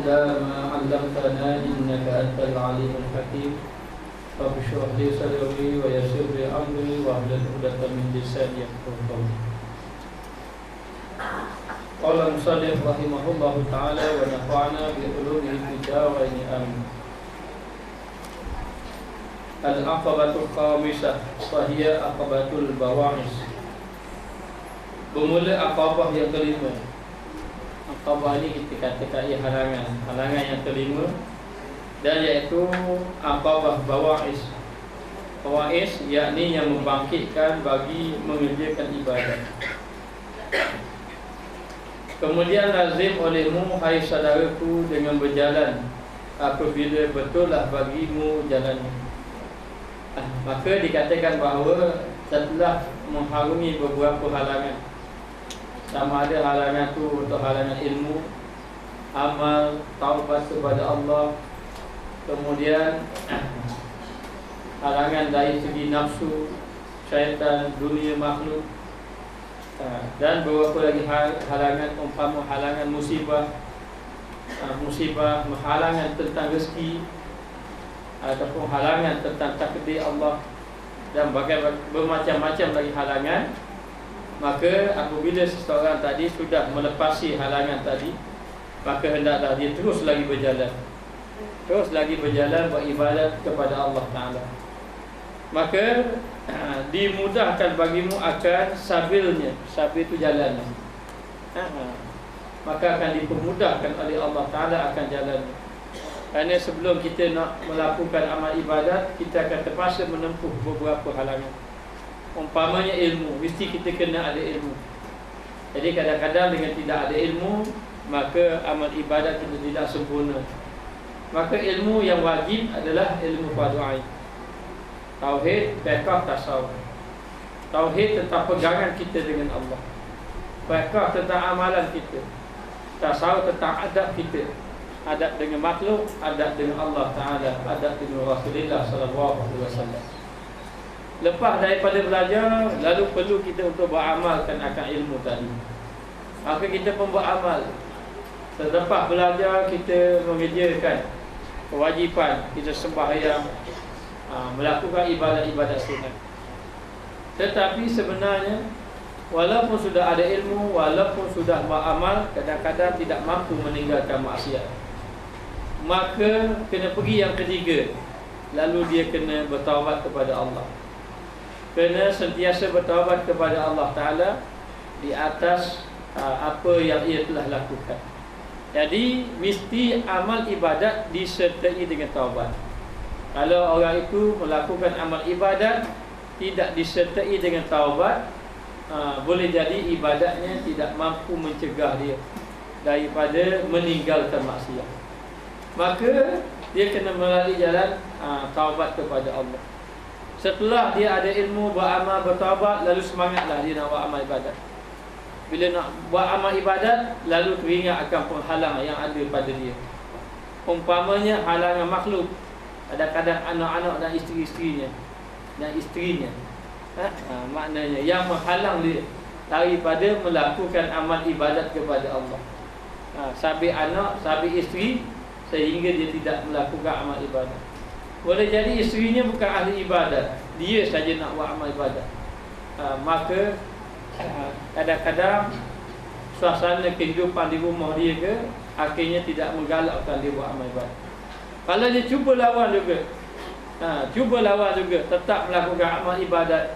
إلا ما علمتنا إنك أنت العليم الحكيم رب اشرح لي صدري ويسر لي أمري واحلل عقدة من لساني يفقهوا قولي. قال المصنف رحمه الله تعالى ونفعنا بعلومه في الدارين آمين. العقبة الخامسة وهي عقبة البواعث. Bermula aqabah yang kelima. Aqabah ini kita katakan halangan yang kelima, dan iaitu aqabah bawa'is. Bawa'is yakni yang membangkitkan bagi mengerjakan ibadat. Kemudian lazim olehmu hai saudaraku dengan berjalan apabila betullah bagimu jalannya. Maka dikatakan bahawa setelah mengharungi beberapa halangan, sama ada halangan tu untuk halangan ilmu, amal, taubat kepada Allah, kemudian halangan dari segi nafsu, syaitan, dunia makhluk, dan beberapa lagi halangan, umpama halangan musibah, halangan tentang rezeki, ataupun halangan tentang takdir Allah, dan bermacam-macam lagi halangan. Maka apabila seseorang tadi sudah melepasi halangan tadi, maka hendaklah dia terus lagi berjalan beribadat kepada Allah Ta'ala. Maka dimudahkan bagimu akan sabilnya. Sabil itu jalannya. Maka akan dipermudahkan oleh Allah Ta'ala akan jalannya. Kerana sebelum kita nak melakukan amal ibadat, kita akan terpaksa menempuh beberapa halangan. Umpamanya ilmu, mesti kita kena ada ilmu. Jadi kadang-kadang dengan tidak ada ilmu, maka amal ibadat kita tidak sempurna. Maka ilmu yang wajib adalah ilmu fardu ain. Tauhid, fiqh, tasawuf. Tauhid tentang pegangan kita dengan Allah. Fiqh tentang amalan kita. Tasawuf tentang adab kita. Adab dengan makhluk, adab dengan Allah Ta'ala, adab dengan Rasulullah SAW. Lepas daripada belajar, lalu perlu kita untuk beramalkan akan ilmu tadi. Maka kita pun beramal. Selepas belajar, kita mengerjakan kewajipan, kita sembahyang, melakukan ibadat-ibadat sunat. Tetapi sebenarnya, walaupun sudah ada ilmu, walaupun sudah beramal, kadang-kadang tidak mampu meninggalkan maksiat. Maka kena pergi yang ketiga, lalu dia kena bertaubat kepada Allah. Kena sentiasa bertaubat kepada Allah Ta'ala di atas apa yang ia telah lakukan. Jadi mesti amal ibadat disertai dengan taubat. Kalau orang itu melakukan amal ibadat tidak disertai dengan taubat, boleh jadi ibadatnya tidak mampu mencegah dia daripada meninggalkan maksiat. Maka dia kena melalui jalan taubat kepada Allah. Setelah dia ada ilmu, beramal, bertaubat, lalu semangatlah dia nak buat amal ibadat. Bila nak buat amal ibadat, lalu teringat akan penghalang yang ada pada dia. Umpamanya halangan makhluk, kadang-kadang anak-anak dan isteri-isterinya, maknanya yang menghalang dia daripada melakukan amal ibadat kepada Allah. Sabit anak, sabit isteri, sehingga dia tidak melakukan amal ibadat. Boleh jadi isterinya bukan ahli ibadat, dia saja nak buat amal ibadat. Maka kadang-kadang suasana kehidupan di rumah dia ke, akhirnya tidak menggalakkan dia buat amal ibadat. Kalau dia cuba lawan juga, tetap melakukan amal ibadat.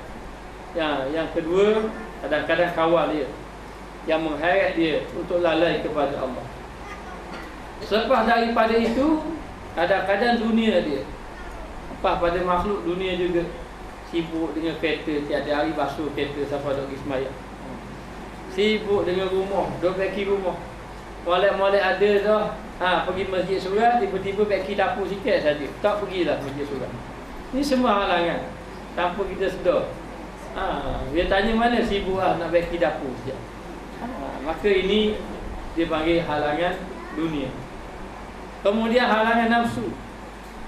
Yang kedua, kadang-kadang kawal dia yang mengheret dia untuk lalai kepada Allah. Selepas daripada itu, kadang-kadang dunia dia, pada makhluk dunia juga, sibuk dengan kereta, tiada hari basuh kereta sampai duk pergi semayang. Sibuk dengan rumah, duk beki rumah. Molek-molek ada dah, pergi masjid surat, tiba-tiba beki dapur sikit saja, tak pergilah masjid surat. Ini semua halangan tanpa kita sedar. Dia tanya mana sibuk nak beki dapur saja. Maka ini dia panggil halangan dunia. Kemudian halangan nafsu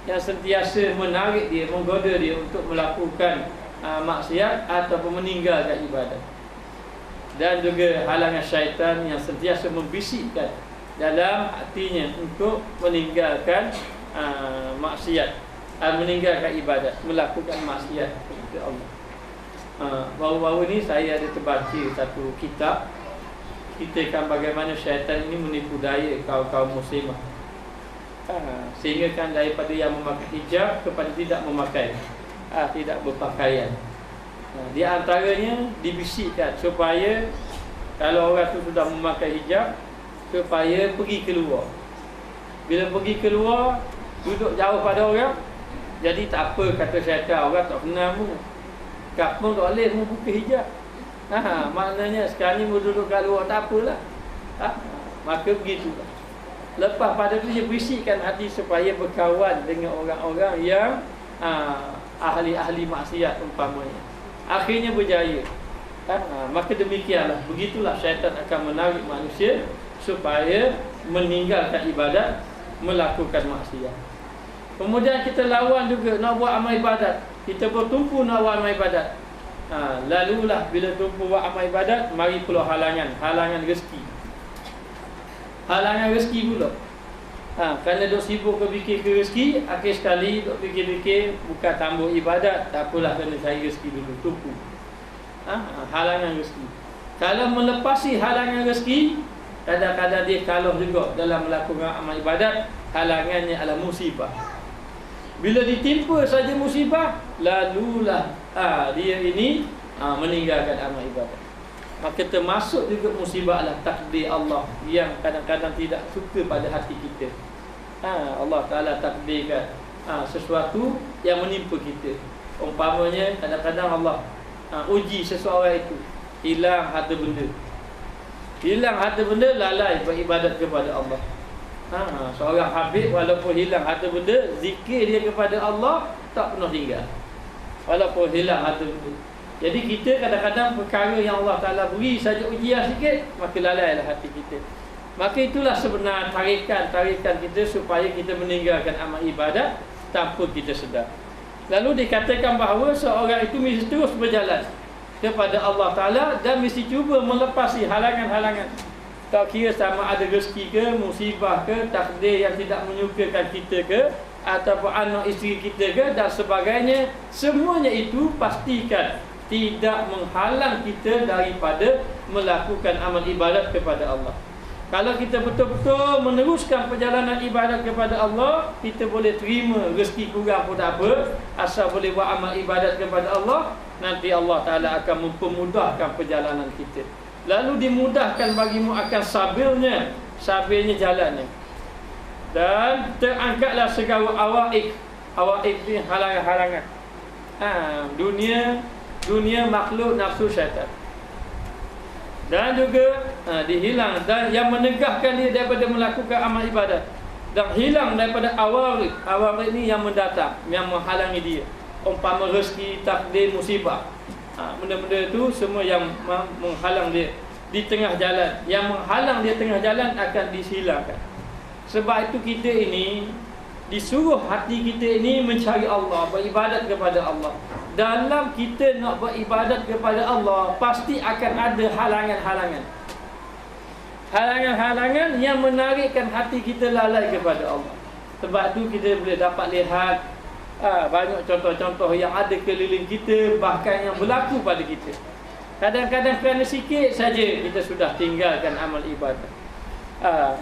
yang sentiasa menarik dia, menggoda dia untuk melakukan maksiat ataupun meninggalkan ibadat. Dan juga halangan syaitan yang sentiasa membisikkan dalam hatinya untuk meninggalkan maksiat, meninggalkan ibadat, melakukan maksiat kepada Allah. Baru-baru ni saya ada terbaca satu kitab ceritakan bagaimana syaitan ini menipu daya kaum muslimah, sehingga kan daripada yang memakai hijab kepada tidak memakai, tidak berpakaian. Di antaranya dibisikkan supaya kalau orang tu sudah memakai hijab, supaya pergi keluar. Bila pergi keluar, duduk jauh pada orang. Jadi tak apa, kata syaitan, orang tak kenal mu, kamu tak boleh mu buka hijab. Maknanya sekarang ni mu duduk kat luar, tak apalah. Maka begitulah. Lepas pada tu dia bisikkan hati supaya berkawan dengan orang-orang yang ahli-ahli maksiat umpamanya. Akhirnya berjaya. Maka demikianlah, begitulah syaitan akan menarik manusia supaya meninggalkan ibadat, melakukan maksiat. Kemudian kita lawan juga nak buat amal ibadat. Kita bertumpu nak buat amal ibadat. Lalulah bila tumpu buat amal ibadat, mari pula halangan rezeki. Halangan rezeki pula. Kerana duk sibuk fikir ke rezeki, akhir sekali duk fikir-fikir bukan tambah ibadat, tak apalah kena cari rezeki dulu, tumpu. Halangan rezeki. Kalau melepasi halangan rezeki, kadang-kadang dia kalah juga dalam melakukan amal ibadat. Halangannya adalah musibah. Bila ditimpa saja musibah, lalulah dia ini meninggalkan amal ibadat. Maka termasuk juga musibah adalah takdir Allah yang kadang-kadang tidak suka pada hati kita. Allah Ta'ala takdirkan sesuatu yang menimpa kita. Umpamanya kadang-kadang Allah uji seseorang itu, hilang harta benda. Hilang harta benda, lalai beribadat kepada Allah. Seorang habib walaupun hilang harta benda, zikir dia kepada Allah tak pernah tinggal, walaupun hilang harta benda. Jadi kita kadang-kadang perkara yang Allah Ta'ala beri saja ujian sikit, maka lalailah hati kita. Maka itulah sebenar tarikan kita supaya kita meninggalkan amal ibadat tanpa kita sedar. Lalu dikatakan bahawa seorang itu mesti terus berjalan kepada Allah Ta'ala dan mesti cuba melepasi halangan-halangan. Tak kira sama ada rezeki ke, musibah ke, takdir yang tidak menyukakan kita ke, ataupun anak isteri kita ke dan sebagainya. Semuanya itu pastikan tidak menghalang kita daripada melakukan amal ibadat kepada Allah. Kalau kita betul-betul meneruskan perjalanan ibadat kepada Allah, kita boleh terima rezeki kurang pun tak apa, asal boleh buat amal ibadat kepada Allah. Nanti Allah Ta'ala akan mempermudahkan perjalanan kita. Lalu dimudahkan bagimu akan sabirnya jalannya. Dan terangkatlah segala awaik ni halangan-halangan. Dunia makhluk nafsu syaitan. Dan juga dihilang, dan yang menegahkan dia daripada melakukan amal ibadat, dan hilang daripada awarik ni yang mendatang, yang menghalangi dia. Umpama rezeki, takdir, musibah, benda-benda itu semua yang menghalang dia di tengah jalan. Yang menghalang dia tengah jalan akan dihilangkan. Sebab itu kita ini disuruh hati kita ini mencari Allah, beribadat kepada Allah. Dalam kita nak beribadat kepada Allah, pasti akan ada halangan-halangan. Halangan-halangan yang menarikkan hati kita lalai kepada Allah. Sebab itu kita boleh dapat lihat banyak contoh-contoh yang ada keliling kita, bahkan yang berlaku pada kita. Kadang-kadang kerana sikit saja kita sudah tinggalkan amal ibadat.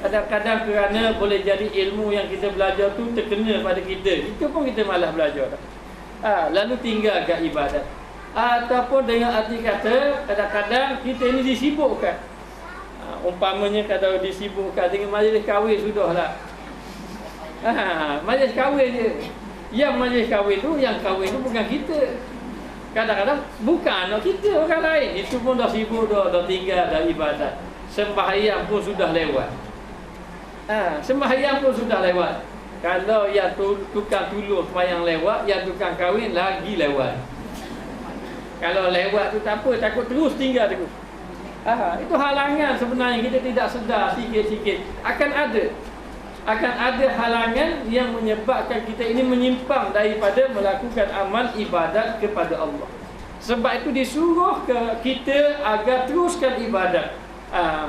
Kadang-kadang kerana boleh jadi ilmu yang kita belajar tu terkena pada kita, itu pun kita malas belajar dah. Lalu tinggalkan ibadat. Ataupun dengan arti kata, kadang-kadang kita ini disibukkan. Umpamanya kalau disibukkan dengan majlis kahwin, sudahlah. Majlis kahwin je. Yang majlis kahwin tu, yang kahwin tu bukan kita. Kadang-kadang bukan anak kita, orang lain. Itu pun dah sibuk, dah tinggal dari ibadat. Sembahyang pun sudah lewat. Sembahyang pun sudah lewat. Kalau yang tukang tuluh sembahyang lewat, yang tukang kahwin lagi lewat. Kalau lewat tu tak apa, takut terus tinggal terus. Itu halangan sebenarnya, kita tidak sedar sikit-sikit. Akan ada halangan yang menyebabkan kita ini menyimpang daripada melakukan amal ibadat kepada Allah. Sebab itu disuruh kita agar teruskan ibadat.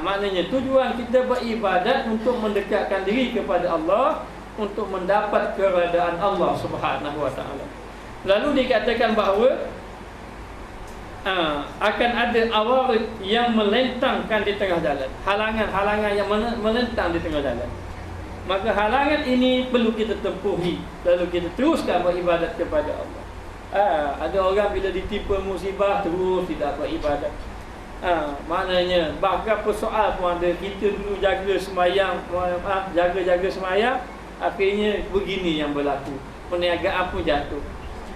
Maknanya tujuan kita beribadat untuk mendekatkan diri kepada Allah, untuk mendapat keredaan Allah Subhanahu wa taala. Lalu dikatakan bahawa akan ada awarid yang melentangkan di tengah jalan, halangan-halangan yang melentang di tengah jalan. Maka halangan ini perlu kita tempuhi, lalu kita teruskan beribadat kepada Allah. Ada orang bila ditimpa musibah terus tidak beribadat. Maknanya bahkan persoal pun ada, kita dulu jaga semayang, jaga semayang, akhirnya begini yang berlaku, perniagaan pun jatuh.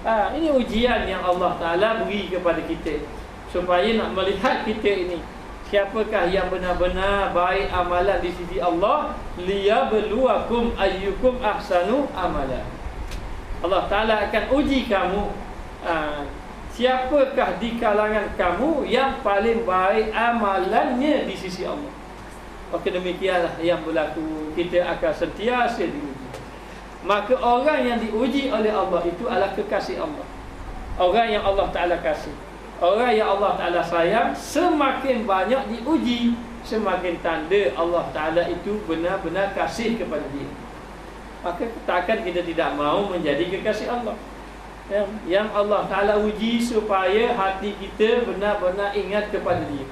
Ini ujian yang Allah Ta'ala beri kepada kita, supaya nak melihat kita ini siapakah yang benar-benar baik amalan di sisi Allah, liyabluwakum ayyukum ahsanu amala. Allah Ta'ala akan uji kamu, siapakah di kalangan kamu yang paling baik amalannya di sisi Allah. Maka demikianlah yang berlaku, kita akan sentiasa diuji. Maka orang yang diuji oleh Allah itu adalah kekasih Allah, orang yang Allah Ta'ala kasih, orang yang Allah Ta'ala sayang. Semakin banyak diuji, semakin tanda Allah Ta'ala itu benar-benar kasih kepada dia. Maka takkan kita tidak mahu menjadi kekasih Allah, yang Allah Ta'ala uji supaya hati kita benar-benar ingat kepada dia.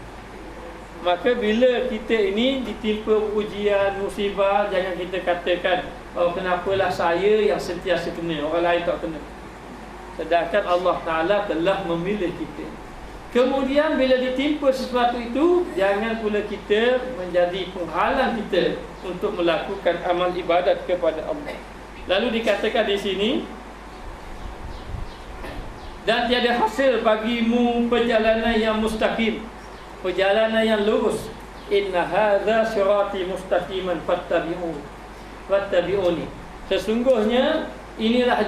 Maka bila kita ini ditimpa ujian, musibah, jangan kita katakan, kenapalah saya yang sentiasa kena, orang lain tak kena. Sedangkan Allah Ta'ala telah memilih kita. Kemudian bila ditimpa sesuatu itu, jangan pula kita menjadi penghalang kita untuk melakukan amal ibadat kepada Allah. Lalu dikatakan di sini, dan tiada hasil bagimu perjalanan yang mustaqim, perjalanan yang lurus. Inna hadza sirati mustaqiman fattabi'uni. Sesungguhnya inilah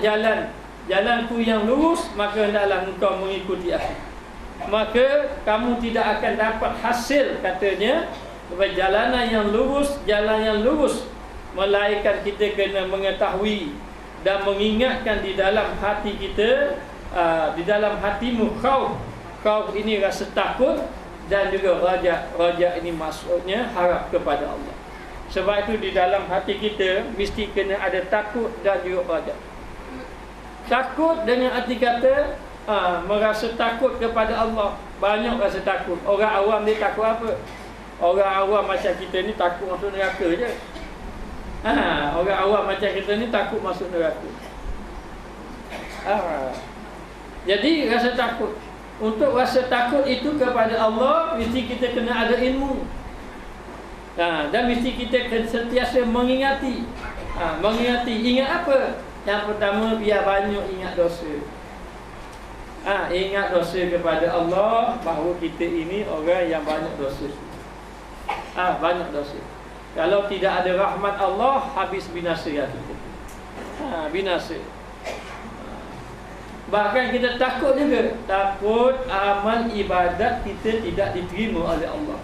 jalanku yang lurus, maka hendaklah engkau mengikuti aku. Maka kamu tidak akan dapat hasil, katanya, perjalanan yang lurus, jalan yang lurus, melainkan kita kena mengetahui dan mengingatkan di dalam hati kita, di dalam hatimu khauf ini rasa takut, dan juga raja ini maksudnya harap kepada Allah. Sebab itu di dalam hati kita mesti kena ada takut dan juga raja. Takut dengan arti kata merasa takut kepada Allah. Banyak rasa takut. Orang awam dia takut apa? Orang awam macam kita ni takut masuk neraka je. Orang awam macam kita ni takut masuk neraka. Jadi rasa takut. Untuk rasa takut itu kepada Allah, mesti kita kena ada ilmu. Dan mesti kita sentiasa mengingati. Ingat apa? Yang pertama, biar banyak ingat dosa. Ingat dosa kepada Allah, bahawa kita ini orang yang banyak dosa. Banyak dosa. Kalau tidak ada rahmat Allah, habis binasa ya kita. Binasa. Bahkan kita takut juga, takut amal ibadat kita tidak diterima oleh Allah.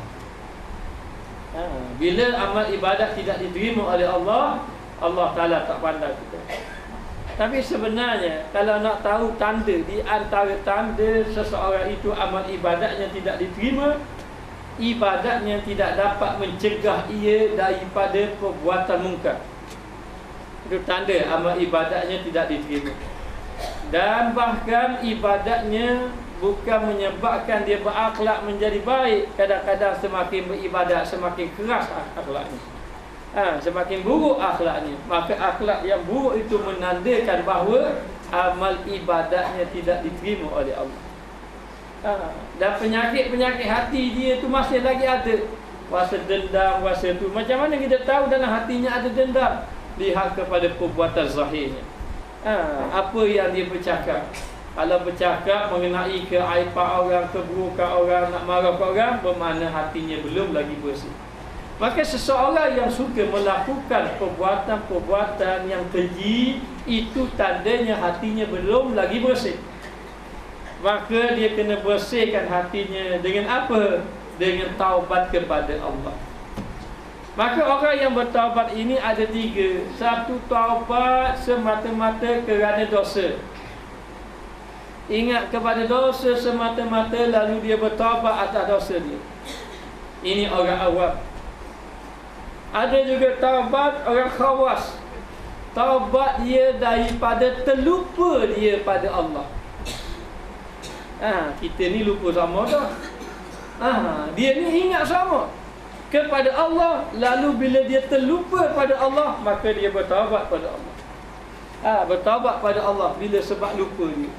Bila amal ibadat tidak diterima oleh Allah, Allah Ta'ala tak pandang kita. Tapi sebenarnya kalau nak tahu tanda, di antara tanda seseorang itu amal ibadatnya tidak diterima, ibadatnya tidak dapat mencegah ia daripada perbuatan mungkar. Itu tanda amal ibadatnya tidak diterima. Dan bahkan ibadatnya bukan menyebabkan dia berakhlak menjadi baik. Kadang-kadang semakin beribadat semakin keras akhlaknya, semakin buruk akhlaknya. Maka akhlak yang buruk itu menandakan bahawa amal ibadatnya tidak diterima oleh Allah. Dan penyakit-penyakit hati dia itu masih lagi ada. Rasa dendam, rasa tu. Macam mana kita tahu dalam hatinya ada dendam? Lihat kepada perbuatan zahirnya. Apa yang dia bercakap. Kalau bercakap mengenai keaiban orang, keburukan orang, nak marah ke orang, bermakna hatinya belum lagi bersih. Maka seseorang yang suka melakukan perbuatan-perbuatan yang keji, itu tandanya hatinya belum lagi bersih. Maka dia kena bersihkan hatinya dengan apa? Dengan taubat kepada Allah. Maka orang yang bertaubat ini ada tiga. Satu, taubat semata-mata kerana dosa. Ingat kepada dosa semata-mata, lalu dia bertaubat atas dosa dia. Ini orang awam. Ada juga taubat orang khawas. Taubat dia daripada terlupa dia pada Allah. Kita ni lupa sama dah. Dia ni ingat sama kepada Allah, lalu bila dia terlupa pada Allah, maka dia bertaubat pada Allah. Bertaubat pada Allah bila sebab lupa dia.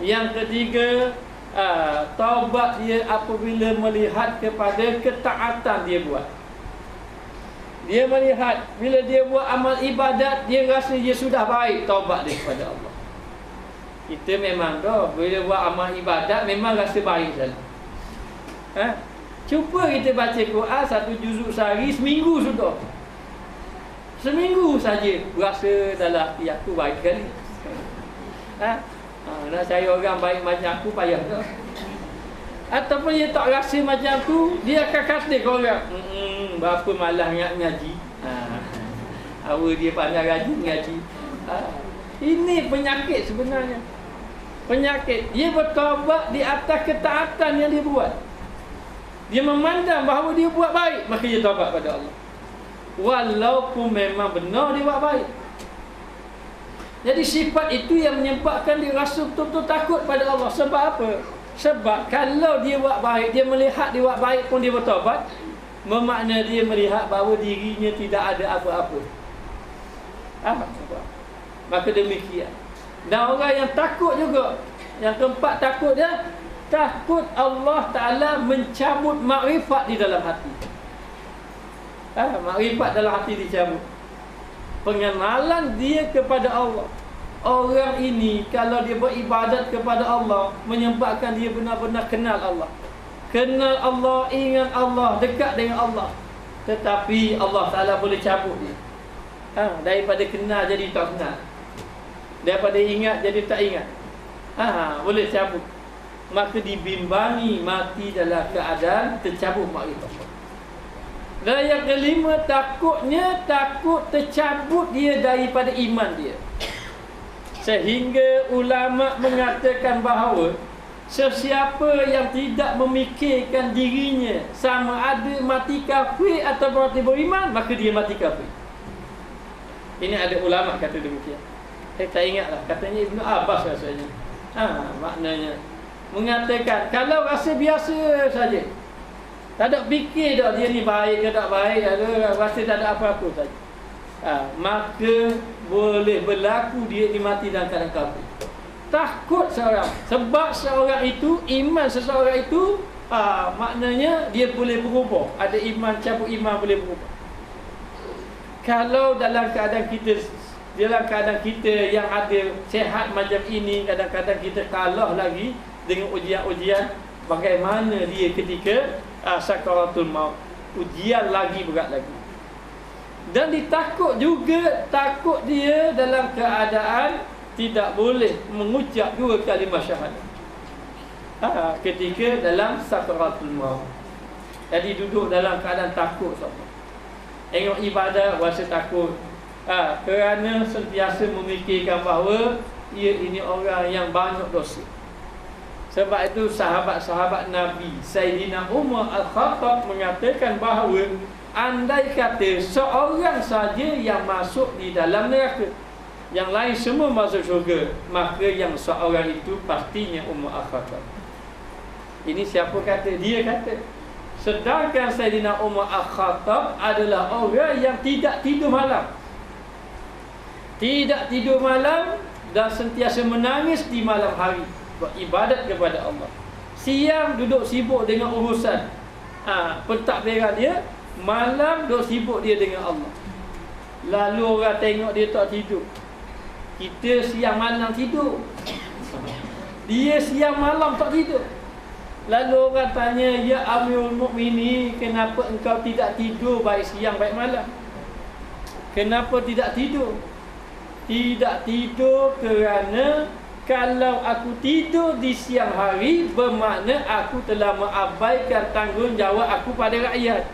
Yang ketiga, taubat dia apabila melihat kepada ketaatan dia buat. Dia melihat bila dia buat amal ibadat, dia rasa dia sudah baik, taubat dia kepada Allah. Kita memang dah bila buat amal ibadat memang rasa baik saja. Cuba kita baca Quran 1 juzuk sehari, seminggu sudah. Seminggu saja rasa dalam hati aku baik kali. Nak cari orang baik macam aku payah dah. Ataupun dia tak rasa macam tu, dia akan kata ke orang, berapa malas nak ngaji. Awal dia pandai rajin ngaji. Ini penyakit sebenarnya. Penyakit. Dia bertaubat di atas ketaatan yang dia buat. Dia memandang bahawa dia buat baik, maka dia taubat pada Allah. Walaupun memang benar dia buat baik. Jadi sifat itu yang menyebabkan dia rasa betul-betul takut pada Allah. Sebab apa? Sebab kalau dia buat baik, dia melihat dia buat baik pun dia bertaubat, bermakna dia melihat bahawa dirinya tidak ada apa-apa. Maka demikian. Dan orang yang takut juga, yang keempat takut dia, takut Allah Ta'ala mencabut makrifat di dalam hati. Makrifat dalam hati dicabut. Pengenalan dia kepada Allah. Orang ini kalau dia beribadat kepada Allah, menyebabkan dia benar-benar kenal Allah. Kenal Allah, ingat Allah, dekat dengan Allah. Tetapi Allah Ta'ala boleh cabut dia. Daripada kenal jadi tak kenal, daripada ingat jadi tak ingat. Boleh cabut. Maka dibimbangi mati dalam keadaan tercabut makrifat. Dan yang kelima, takutnya takut tercabut dia daripada iman dia. Sehingga ulama mengatakan bahawa sesiapa yang tidak memikirkan dirinya sama ada mati kafir atau mati beriman, maka dia mati kafir. Ini ada ulama kata demikian. Saya tak ingatlah, katanya Ibnu Abbas rasanya. Maknanya mengatakan kalau rasa biasa saja, tak ada fikir dah dia ni baik ke tak baik, rasa tak ada apa-apa saja, maka boleh berlaku dia dimati dalam keadaan kafir. Takut seorang, sebab seorang itu, iman seseorang itu, maknanya dia boleh berubah. Ada iman, cabut iman boleh berubah. Kalau dalam keadaan kita yang ada sehat macam ini, kadang-kadang kita kalah lagi dengan ujian-ujian, bagaimana dia ketika sakaratul maut, ujian lagi berat lagi. Dan ditakut juga, takut dia dalam keadaan tidak boleh mengucap 2 kalimah syahadat ketika dalam sakaratul maut. Jadi duduk dalam keadaan takut sama. Tengok ibadah rasa takut, kerana sentiasa memikirkan bahawa ia ini orang yang banyak dosa. Sebab itu sahabat-sahabat Nabi Sayyidina Umar Al-Khattab mengatakan bahawa andai kata seorang saja yang masuk di dalam neraka, yang lain semua masuk syurga, maka yang seorang itu pastinya Umar Al-Khattab. Ini siapa kata? Dia kata. Sedangkan Sayyidina Umar Al-Khattab adalah orang yang tidak tidur malam. Tidak tidur malam dan sentiasa menangis di malam hari, beribadat kepada Allah. Siang duduk sibuk dengan urusan pentadbiran dia, malam duduk sibuk dia dengan Allah. Lalu orang tengok dia tak tidur. Kita siang malam tidur, dia siang malam tak tidur. Lalu orang tanya, ya Amirul Mukminin, kenapa engkau tidak tidur baik siang baik malam? Kenapa tidak tidur? Tidak tidur kerana kalau aku tidur di siang hari, bermakna aku telah mengabaikan tanggungjawab aku pada rakyat.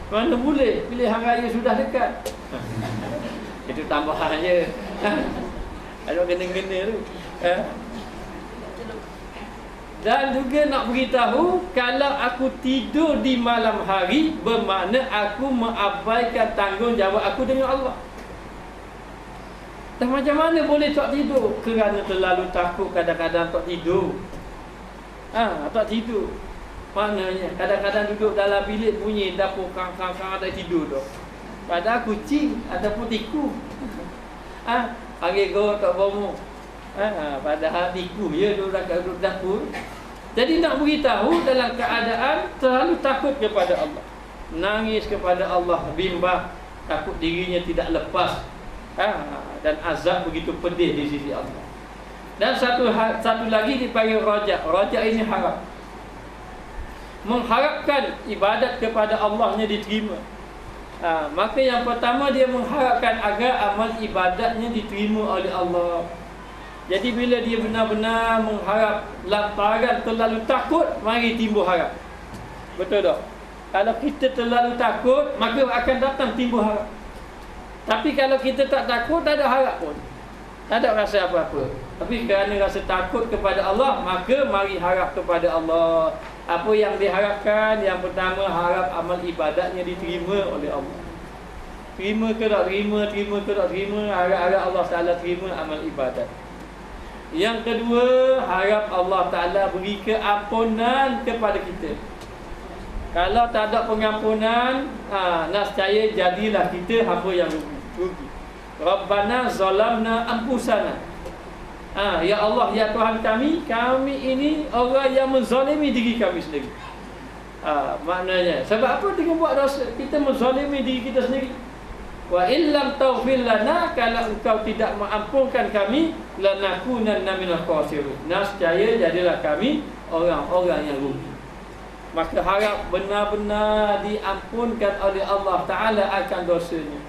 Mana boleh, pilihan raya sudah dekat. Itu tambahan je. Ada kena-kena tu. Dan juga nak beritahu, kalau aku tidur di malam hari, bermakna aku mengabaikan tanggungjawab aku dengan Allah. Dan macam mana boleh tak tidur? Kerana terlalu takut kadang-kadang tak tidur. Tak tidur. Maknanya kadang-kadang duduk dalam bilik bunyi dapur kang-kang-kang tak tidur tu. Padahal kucing ataupun tikus. Panggil kau tak bangun. Padahal tikus ya duduk dapur. Jadi nak beritahu dalam keadaan terlalu takut kepada Allah. Nangis kepada Allah, bimbang, takut dirinya tidak lepas. Dan azab begitu pedih di sisi Allah. Dan satu lagi dipanggil raja. Raja ini harap, mengharapkan ibadat kepada Allahnya diterima. Maka yang pertama dia mengharapkan agar amal ibadatnya diterima oleh Allah. Jadi bila dia benar-benar mengharap lantaran terlalu takut, mari timbul harap. Betul tak? Kalau kita terlalu takut, maka akan datang timbul harap. Tapi kalau kita tak takut, tak ada harap pun, tak ada rasa apa-apa. Tapi kerana rasa takut kepada Allah, maka mari harap kepada Allah. Apa yang diharapkan? Yang pertama, harap amal ibadatnya diterima oleh Allah. Terima ke tak terima, terima ke tak terima, harap-harap Allah Ta'ala terima amal ibadat. Yang kedua, harap Allah Ta'ala beri keampunan kepada kita. Kalau tak ada pengampunan, nascaya jadilah kita hamba yang rugi. Rabbana zalamna anfusana. Ya Allah, ya Tuhan kami ini orang yang menzalimi diri kami sendiri. Maknanya, sebab apa dengan buat dosa? Kita menzalimi diri kita sendiri. Wa illam taghfir lana, kalau engkau tidak mengampunkan kami, lanakunanna minal khasirin. Nascaya jadilah kami orang-orang yang rugi. Maka harap benar-benar diampunkan oleh Allah Ta'ala akan dosanya.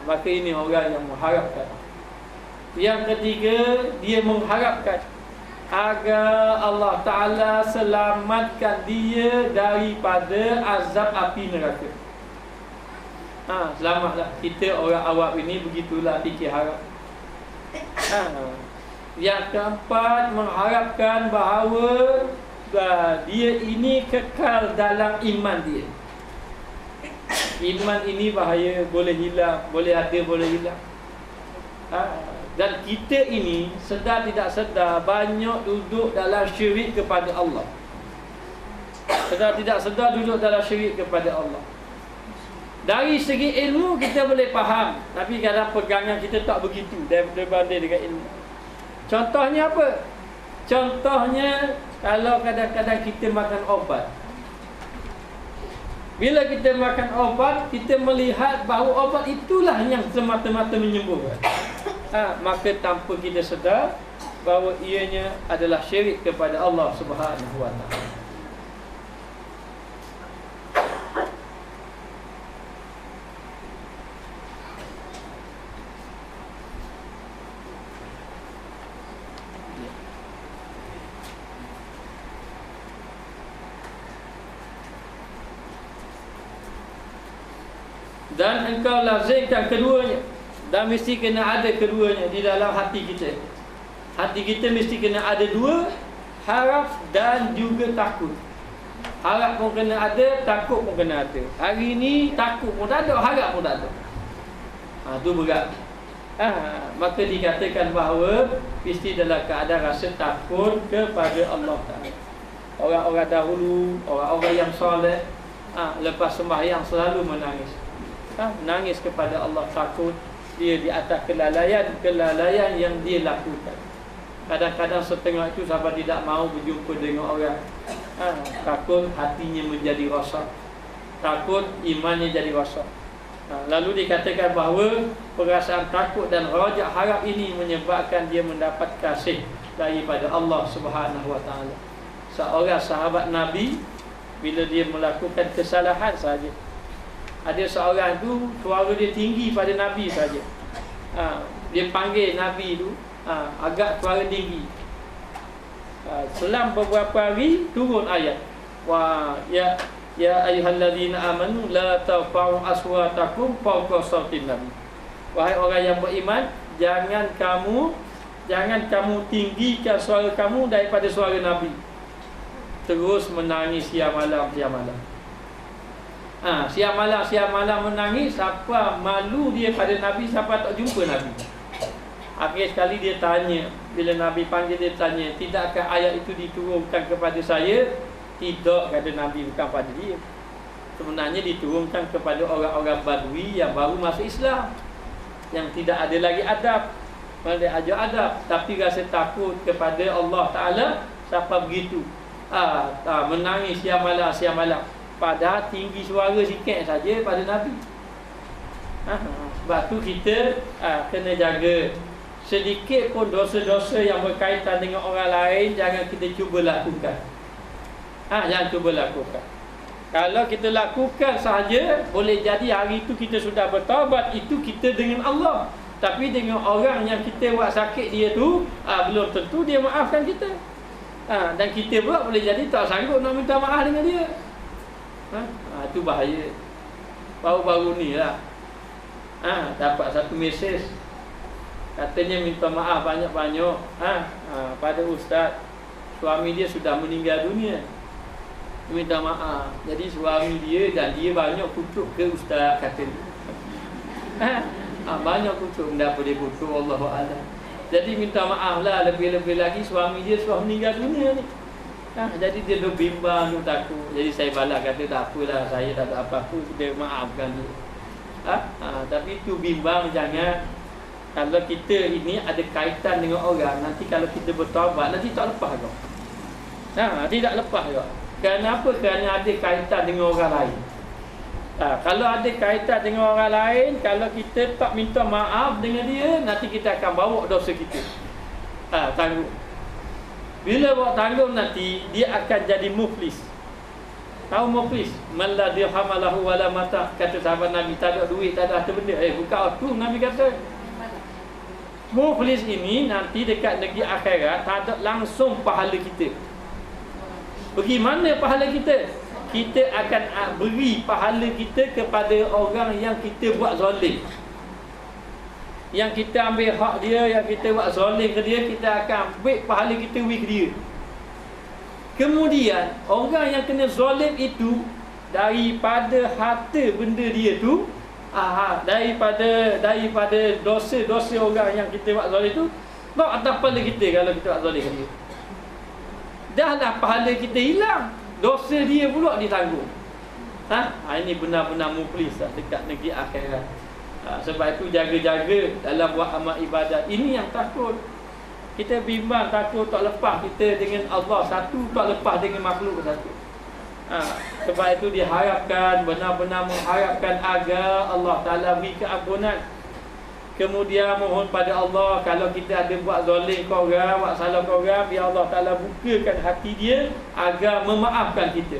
Maka ini orang yang mengharapkan. Yang ketiga, dia mengharapkan agar Allah Ta'ala selamatkan dia daripada azab api neraka. Selamatlah. Kita orang awam ini begitulah fikir harap. Yang keempat, mengharapkan bahawa dia ini kekal dalam iman dia. Iman ini bahaya, boleh hilang, boleh ada, boleh hilang. Dan kita ini sedar tidak sedar banyak duduk dalam syirik kepada Allah. Sedar tidak sedar duduk dalam syirik kepada Allah. Dari segi ilmu kita boleh faham, tapi kadang pegangan kita tak begitu berbanding dengan ilmu. Contohnya apa? Contohnya kalau kadang-kadang kita makan obat. Bila kita makan obat, kita melihat bahawa obat itulah yang semata-mata menyembuhkan. Maka tanpa kita sedar bahawa ianya adalah syirik kepada Allah Subhanahu wa taala. Dan engkau lazimkan keduanya. Dan mesti kena ada keduanya di dalam hati kita. Hati kita mesti kena ada dua, harap dan juga takut. Harap pun kena ada, takut pun kena ada. Hari ini takut pun tak ada, harap pun tak ada. Itu berat. Maka dikatakan bahawa mesti dalam keadaan rasa takut kepada Allah Ta'ala. Orang-orang dahulu, orang-orang yang soleh, lepas sembahyang selalu menangis. Nangis kepada Allah, takut dia di atas kelalaian yang dia lakukan. Kadang-kadang setengah itu sahabat tidak mahu berjumpa dengan orang. Takut hatinya menjadi rosak, takut imannya jadi rosak. Lalu dikatakan bahawa perasaan takut dan rajak harap ini menyebabkan dia mendapat kasih daripada Allah Subhanahu wa taala. Seorang sahabat Nabi, bila dia melakukan kesalahan saja, ada seorang tu suara dia tinggi pada Nabi saja. Dia panggil Nabi tu agak suara tinggi. Selang beberapa hari turun ayat. Ya ayyuhallazina amanu la tarfa'u aswatakum fawqa sautin nabi. Wahai orang yang beriman, jangan kamu jangan kamu tinggikan suara kamu daripada suara Nabi. Terus menangis siang malam. Siang malam menangis. Siapa malu dia pada Nabi, siapa tak jumpa Nabi. Akhir sekali dia tanya, bila Nabi panggil dia tanya, tidakkah ayat itu diturunkan kepada saya? Tidak, kata Nabi, bukan pada dia. Sebenarnya diturunkan kepada orang-orang Badui yang baru masuk Islam, yang tidak ada lagi adab, mana ajar adab, tapi rasa takut kepada Allah Ta'ala. Siapa begitu menangis siang malam, padahal tinggi suara sikit saja pada Nabi. Sebab tu kita kena jaga. Sedikit pun dosa-dosa yang berkaitan dengan orang lain, jangan kita cuba lakukan. Jangan cuba lakukan. Kalau kita lakukan sahaja, boleh jadi hari itu kita sudah bertaubat. Itu kita dengan Allah. Tapi dengan orang yang kita buat sakit dia tu, belum tentu dia maafkan kita. Dan kita pula boleh jadi tak sanggup nak minta maaf dengan dia. Itu bahaya. Baru-baru ni lah dapat satu mesej, katanya minta maaf banyak-banyak pada ustaz. Suami dia sudah meninggal dunia, minta maaf. Jadi suami dia dan dia banyak kutuk ke ustaz, kata dia. Banyak kutuk, tak boleh kutuk, Allahu a'lam. Jadi minta maaf lah. Lebih-lebih lagi suami dia sudah meninggal dunia ni. Jadi dia bimbang, takut. Jadi saya balas, kata tak apalah, saya tak ada apa-apa, dia maafkan dia. Tapi tu bimbang, jangan. Kalau kita ini ada kaitan dengan orang, nanti kalau kita bertaubat, nanti tak lepas kau. Tidak lepas kau. Kenapa? Kerana ada kaitan dengan orang lain. Kalau ada kaitan dengan orang lain, kalau kita tak minta maaf dengan dia, nanti kita akan bawa dosa kita. Tanggung. Bila bawa tanggung, nanti dia akan jadi muflis. Tahu muflis? Man la dirhamalahu wala mata. Kata sahabat Nabi, tak ada duit, tak ada harta benda. Bukan tu Nabi kata. Muflis ini nanti dekat negeri akhirat tak ada langsung pahala kita. Bagaimana pahala kita? Kita akan beri pahala kita kepada orang yang kita buat zalim. Yang kita ambil hak dia, yang kita buat zalim ke dia, kita akan ambil pahala kita beri ke dia. Kemudian orang yang kena zalim itu, daripada harta benda dia tu, daripada dosa-dosa orang yang kita buat zalim tu, tak atas pahala kita kalau kita buat zalim ke dia. Dahlah pahala kita hilang, dosa dia pula ditanggung. Ini benar-benar muflis dekat negeri akhirat. Sebab itu jaga-jaga dalam buat amal ibadat. Ini yang takut. Kita bimbang, takut tak lepas kita dengan Allah satu, tak lepas dengan makhluk satu. Sebab itu diharapkan, benar-benar mengharapkan agar Allah Ta'ala beri keampunan. Kemudian mohon pada Allah, kalau kita ada buat zalim ke orang, buat salah ke orang, biar Allah Ta'ala bukakan hati dia agar memaafkan kita.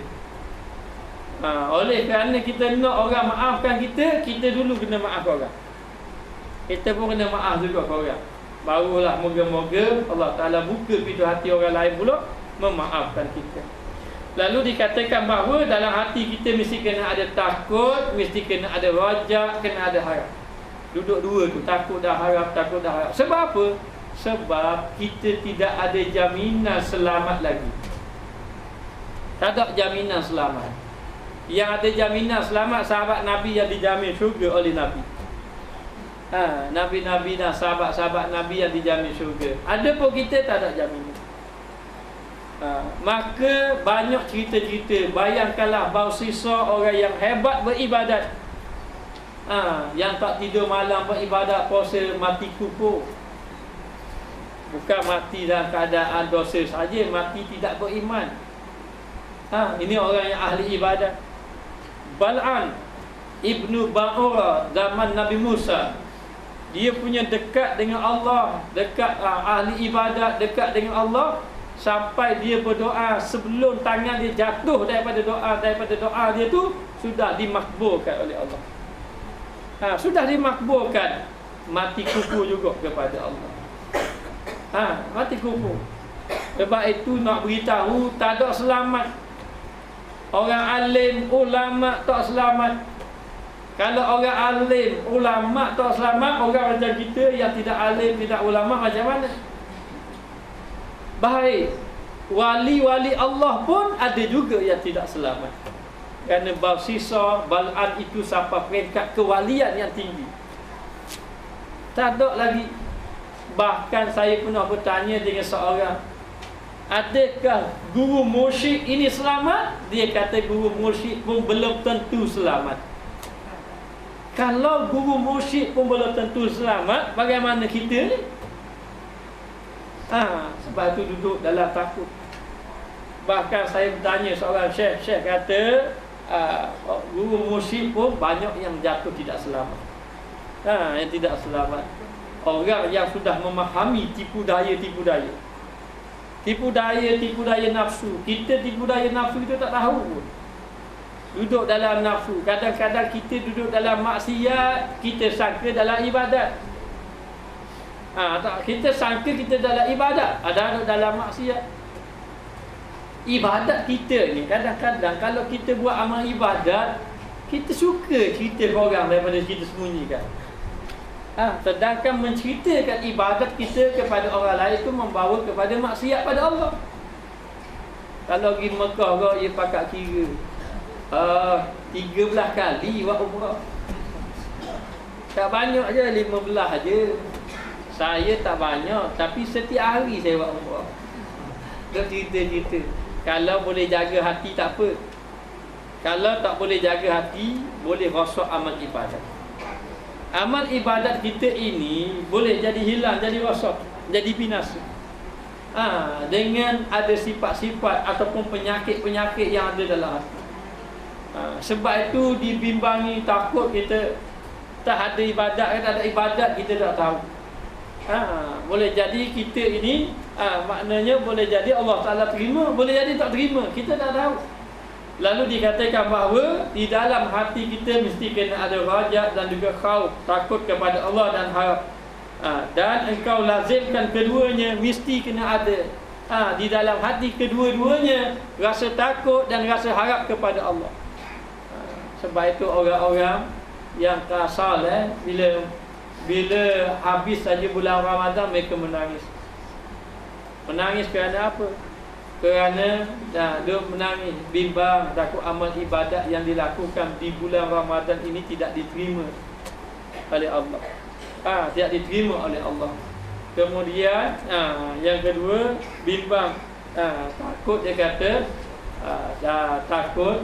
Oleh kerana kita nak orang maafkan kita, kita dulu kena maaf orang. Kita pun kena maaf juga ke orang. Barulah moga-moga Allah Ta'ala buka pintu hati orang lain pula memaafkan kita. Lalu dikatakan bahawa dalam hati kita mesti kena ada takut, mesti kena ada rajak, kena ada harap. Duduk dua tu, takut dah harap, takut dah harap. Sebab apa? Sebab kita tidak ada jaminan selamat lagi. Tak ada jaminan selamat. Yang ada jaminan selamat sahabat Nabi yang dijamin syurga oleh Nabi. Nabi-Nabi dan sahabat-sahabat Nabi yang dijamin syurga. Ada pun kita tak ada jaminan. Maka banyak cerita-cerita. Bayangkanlah bahawa sisa orang yang hebat beribadat, yang tak tidur malam beribadat, puasa, mati kufur. Bukan mati dalam keadaan dosa saja, mati tidak beriman. Ini orang yang ahli ibadat. Bal'an Ibnu Ba'ura zaman Nabi Musa, dia punya dekat dengan Allah, dekat ahli ibadat, dekat dengan Allah, sampai dia berdoa sebelum tangan dia jatuh daripada doa dia tu sudah dimakbulkan oleh Allah. Sudah dimakbulkan. Mati kufur juga kepada Allah. Mati kufur. Sebab itu nak beritahu, tak ada selamat. Orang alim, ulama tak selamat. Kalau orang alim, ulama tak selamat, orang macam kita yang tidak alim, tidak ulama macam mana? Baik, wali-wali Allah pun ada juga yang tidak selamat. Kerana Barsisa, Bal'an itu sampai peringkat kewalian yang tinggi. Tak ada lagi. Bahkan saya pernah bertanya dengan seorang, adakah guru mursyid ini selamat? Dia kata guru mursyid pun belum tentu selamat. Kalau guru mursyid pun belum tentu selamat, bagaimana kita ni? Sebab itu duduk dalam takut. Bahkan saya bertanya seorang syekh kata, guru mursyid pun banyak yang jatuh tidak selamat. Yang tidak selamat. Orang yang sudah memahami tipu daya nafsu. Kita tipu daya nafsu kita tak tahu pun. Duduk dalam nafsu. Kadang-kadang kita duduk dalam maksiat, kita sangka dalam ibadat. Kita sangka kita dalam ibadat, ada dalam maksiat. Ibadat kita ni kadang-kadang kalau kita buat amal ibadat, kita suka cerita ke orang daripada kita sembunyikan. Sedangkan menceritakan ibadat kita kepada orang lain itu membawa kepada maksiat pada Allah. Kalau pergi Mekah kau, ia pakat kira 13 kali buat umrah. Tak banyak je, 15 je. Saya tak banyak, tapi setiap hari saya buat umrah. Dia cerita-cerita. Kalau boleh jaga hati tak apa. Kalau tak boleh jaga hati, boleh rosak amal ibadat. Amal ibadat kita ini boleh jadi hilang, jadi rosak, jadi binasa. Dengan ada sifat-sifat ataupun penyakit-penyakit yang ada dalam hati. Sebab itu dibimbangi, takut kita tak ada ibadat, tak ada ibadat kita tak tahu. Boleh jadi kita ini maknanya boleh jadi Allah Ta'ala terima, boleh jadi tak terima, kita tak tahu. Lalu dikatakan bahawa di dalam hati kita mesti kena ada rajak dan juga khauf, takut kepada Allah dan harap. Dan engkau lazimkan keduanya, mesti kena ada di dalam hati kedua-duanya, rasa takut dan rasa harap kepada Allah. Sebab itu orang-orang yang kasar bila habis saja bulan Ramadan mereka menangis. Menangis kerana apa? Kerana dia menangis, bimbang, takut amal ibadat yang dilakukan di bulan Ramadan ini tidak diterima oleh Allah. Tidak diterima oleh Allah. Kemudian yang kedua, bimbang, takut, dia kata takut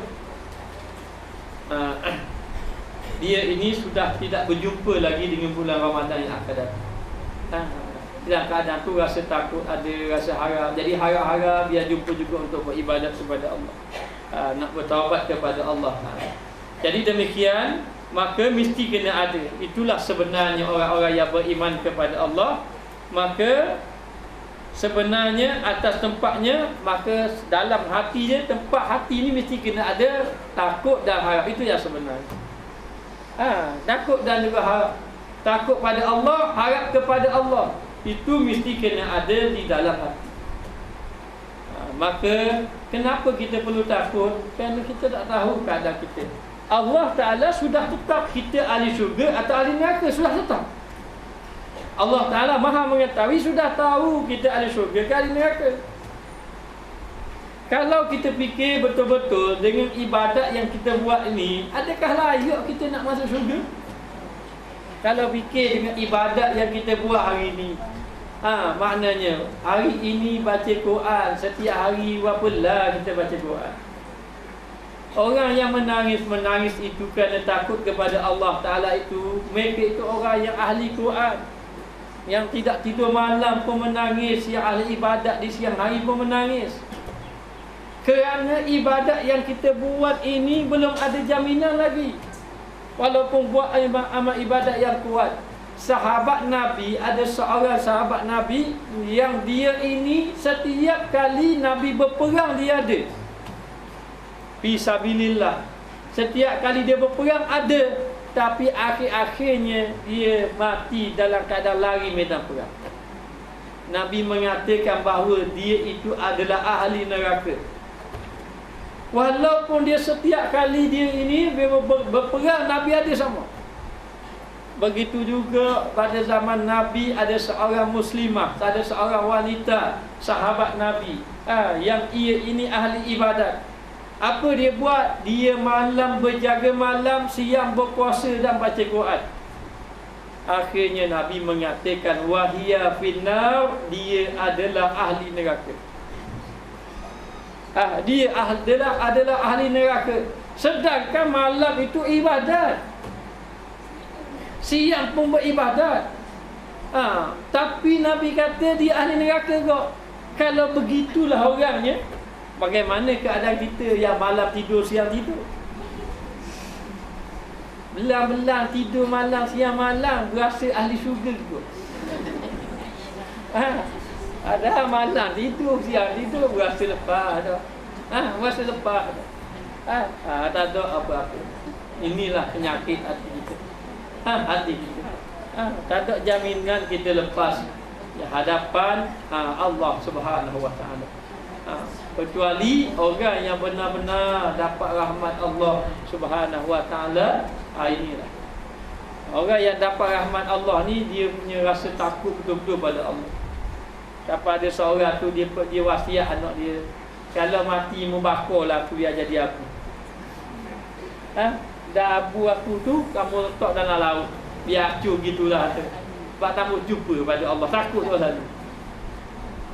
dia ini sudah tidak berjumpa lagi dengan bulan Ramadan yang akan datang. Dalam keadaan tu rasa takut, ada rasa harap. Jadi harap-harap biar jumpa juga untuk beribadat kepada Allah, nak bertaubat kepada Allah. Jadi demikian, maka mesti kena ada. Itulah sebenarnya orang-orang yang beriman kepada Allah. Maka sebenarnya atas tempatnya, maka dalam hatinya, tempat hati ni mesti kena ada takut dan harap. Itu yang sebenarnya. Takut dan juga harap. Takut pada Allah, harap kepada Allah. Itu mesti kena ada di dalam hati. Maka kenapa kita perlu takut? Kerana kita tak tahu keadaan kita. Allah Ta'ala sudah tetap kita ahli syurga atau ahli neraka, sudah tetap. Allah Ta'ala maha mengetahui, sudah tahu kita ahli syurga ke ahli neraka. Kalau kita fikir betul-betul dengan ibadat yang kita buat ini, adakah layak kita nak masuk syurga? Kalau fikir dengan ibadat yang kita buat hari ini, maknanya hari ini baca Quran, setiap hari berapa kita baca Quran. Orang yang menangis itu kerana takut kepada Allah Ta'ala itu, mereka itu orang yang ahli Quran, yang tidak tidur malam pun menangis, yang ahli ibadat di siang hari pun menangis. Kerana ibadat yang kita buat ini belum ada jaminan lagi. Walaupun buat amal ibadat yang kuat. Sahabat Nabi, ada seorang sahabat Nabi yang dia ini setiap kali Nabi berperang dia ada. Fisabilillah. Setiap kali dia berperang ada, tapi akhir-akhirnya dia mati dalam keadaan lari medan perang. Nabi mengatakan bahawa dia itu adalah ahli neraka. Walaupun dia setiap kali dia ini berperang, Nabi ada sama. Begitu juga pada zaman Nabi ada seorang muslimah, ada seorang wanita sahabat Nabi, yang ia ini ahli ibadat. Apa dia buat? Dia malam berjaga malam, siang berpuasa dan baca Quran. Akhirnya Nabi mengatakan wahia finnar, dia adalah ahli neraka. Dia adalah ahli neraka. Sedangkan malam itu ibadat, siang pun beribadat. Tapi Nabi kata dia ahli neraka kok. Kalau begitulah orangnya, bagaimana keadaan kita yang malam tidur, siang tidur? Belang-belang tidur malam, siang malam, berasa ahli syurga juga. Ada malam tidur, siang tidur, berasa lepas dah. Berasa lepas dah. Tak ada apa-apa. Inilah penyakit hati kita. Hati kita. Tak ada jaminan kita lepas hadapan Allah Subhanahu Wa Taala. Kecuali orang yang benar-benar dapat rahmat Allah Subhanahu Wa Taala. Inilah orang yang dapat rahmat Allah ni, dia punya rasa takut betul-betul pada Allah. Dapat ada seorang tu dia wasiat anak dia, kalau mati membakarlah aku biar jadi abu. Dah abu aku tu kamu letak dalam laut, biar acu gitulah tu. Sebab kamu jumpa pada Allah, takut tu selalu.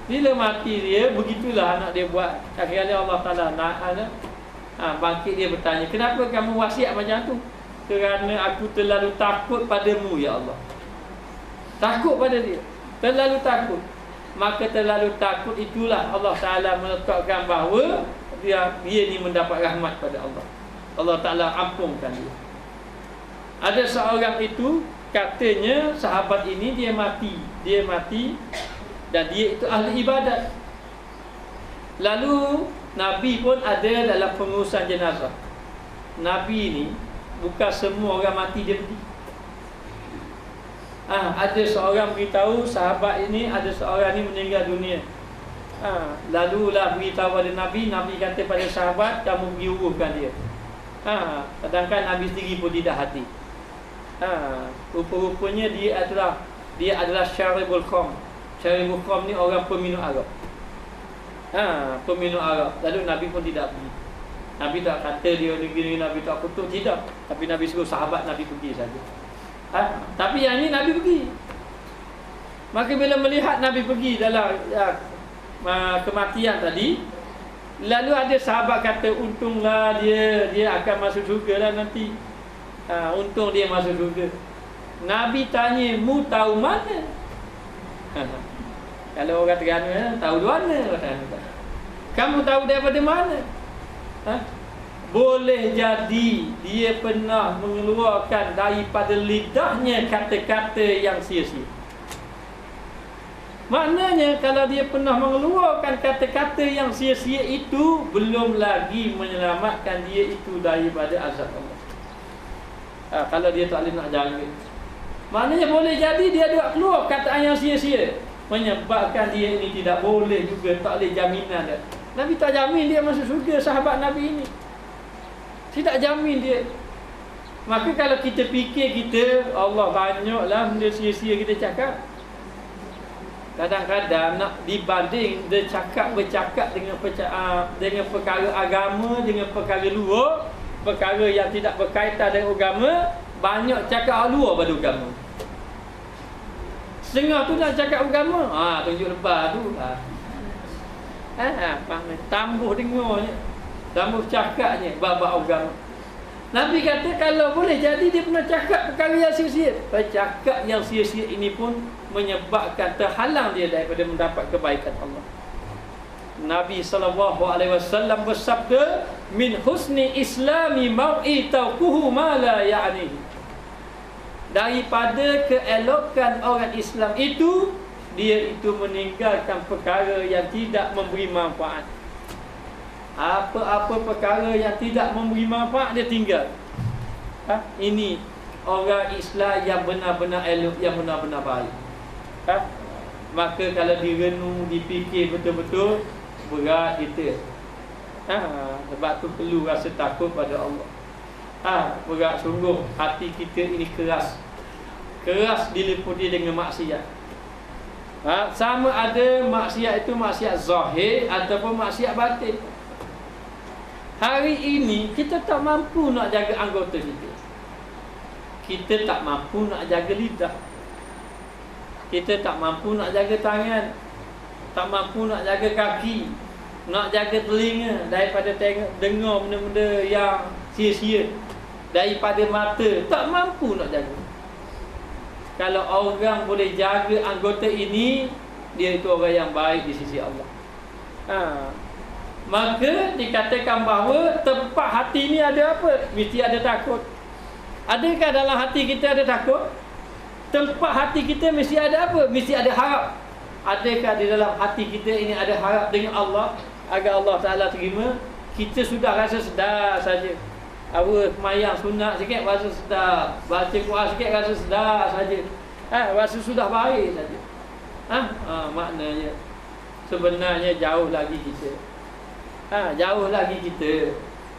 Bila mati dia, begitulah anak dia buat. Akhirnya Allah Ta'ala bangkit, dia bertanya, kenapa kamu wasiat macam tu? Kerana aku terlalu takut padamu ya Allah. Takut pada dia, terlalu takut. Maka terlalu takut itulah Allah Ta'ala meletakkan bahawa dia ni mendapat rahmat pada Allah. Allah Ta'ala ampunkan dia. Ada seorang itu, katanya sahabat ini dia mati dan dia itu ahli ibadat. Lalu Nabi pun ada dalam pengurusan jenazah. Nabi ni bukan semua orang mati dia pergi. Ada seorang beritahu sahabat ini, ada seorang ni meninggal dunia. Lalulah beritahu pada Nabi. Nabi kata pada sahabat, kamu pergi uruskan dia. Sedangkan Nabi sendiri pun tidak hati. Rupa-rupanya dia adalah syaribul kham. Syaribul kham ni orang peminum arak. Peminum arak. Lalu Nabi pun tidak pergi. Nabi tak kata dia negeri, Nabi tak kutuk, tidak. Tapi Nabi suruh sahabat Nabi pergi saja. Tapi yang ni Nabi pergi. Maka bila melihat Nabi pergi dalam kematian tadi, lalu ada sahabat kata, untunglah dia akan masuk syurga lah nanti. Untung dia masuk syurga. Nabi tanya, mu tahu mana? Kalau orang Terengganu, tahu di mana? Kamu tahu daripada mana? Boleh jadi dia pernah mengeluarkan daripada lidahnya kata-kata yang sia-sia. Maknanya kalau dia pernah mengeluarkan kata-kata yang sia-sia itu, belum lagi menyelamatkan dia itu daripada azab Allah. Kalau dia tak boleh nak jaga, maknanya boleh jadi dia ada keluar kataan yang sia-sia, menyebabkan dia ini tidak boleh juga, tak boleh jaminan dia. Nabi tak jamin dia masuk syurga, sahabat Nabi ini tidak jamin dia. Maka kalau kita fikir kita, Allah banyaklah benda sia-sia kita cakap. Kadang-kadang nak dibanding dia bercakap dengan perkara agama, dengan perkara luar, perkara yang tidak berkaitan dengan agama, banyak cakap luar pada agama. Setengah tu nak cakap agama, tunjuk lepas tu. Tambuh dengarnya, tambuh cakapnya bab-bab agama. Nabi kata kalau boleh jadi dia pernah cakap perkara yang sia-sia. Bercakap yang sia-sia ini pun menyebabkan terhalang dia daripada mendapat kebaikan Allah. Nabi SAW bersabda, min husni islami mar'i tawquhu ma la ya'nihi. Daripada keelokan orang Islam itu, dia itu meninggalkan perkara yang tidak memberi manfaat. Apa-apa perkara yang tidak memberi manfaat dia tinggal. Ini orang Islam yang benar-benar elok, yang benar-benar baik. Maka kalau direnung, dipikir betul-betul, berat kita. Sebab tu perlu rasa takut pada Allah. Berat sungguh hati kita ini keras. keras diliputi dengan maksiat. Sama ada maksiat itu maksiat zahir ataupun maksiat batin. Hari ini kita tak mampu nak jaga anggota kita. Kita tak mampu nak jaga lidah. Kita tak mampu nak jaga tangan. Tak mampu nak jaga kaki. Nak jaga telinga daripada dengar benda-benda yang sia-sia. Daripada mata, tak mampu nak jaga. Kalau orang boleh jaga anggota ini, dia itu orang yang baik di sisi Allah. Maka dikatakan bahawa tempat hati ni ada apa? Mesti ada takut. Adakah dalam hati kita ada takut? Tempat hati kita mesti ada apa? Mesti ada harap. Adakah di dalam hati kita ini ada harap dengan Allah agar Allah Ta'ala terima? Kita sudah rasa sedar saja. Mayang sunat sikit rasa sedar, baca Quran sikit rasa sedar saja. Rasa sudah baik saja. Maknanya sebenarnya jauh lagi kita. Jauh lagi kita.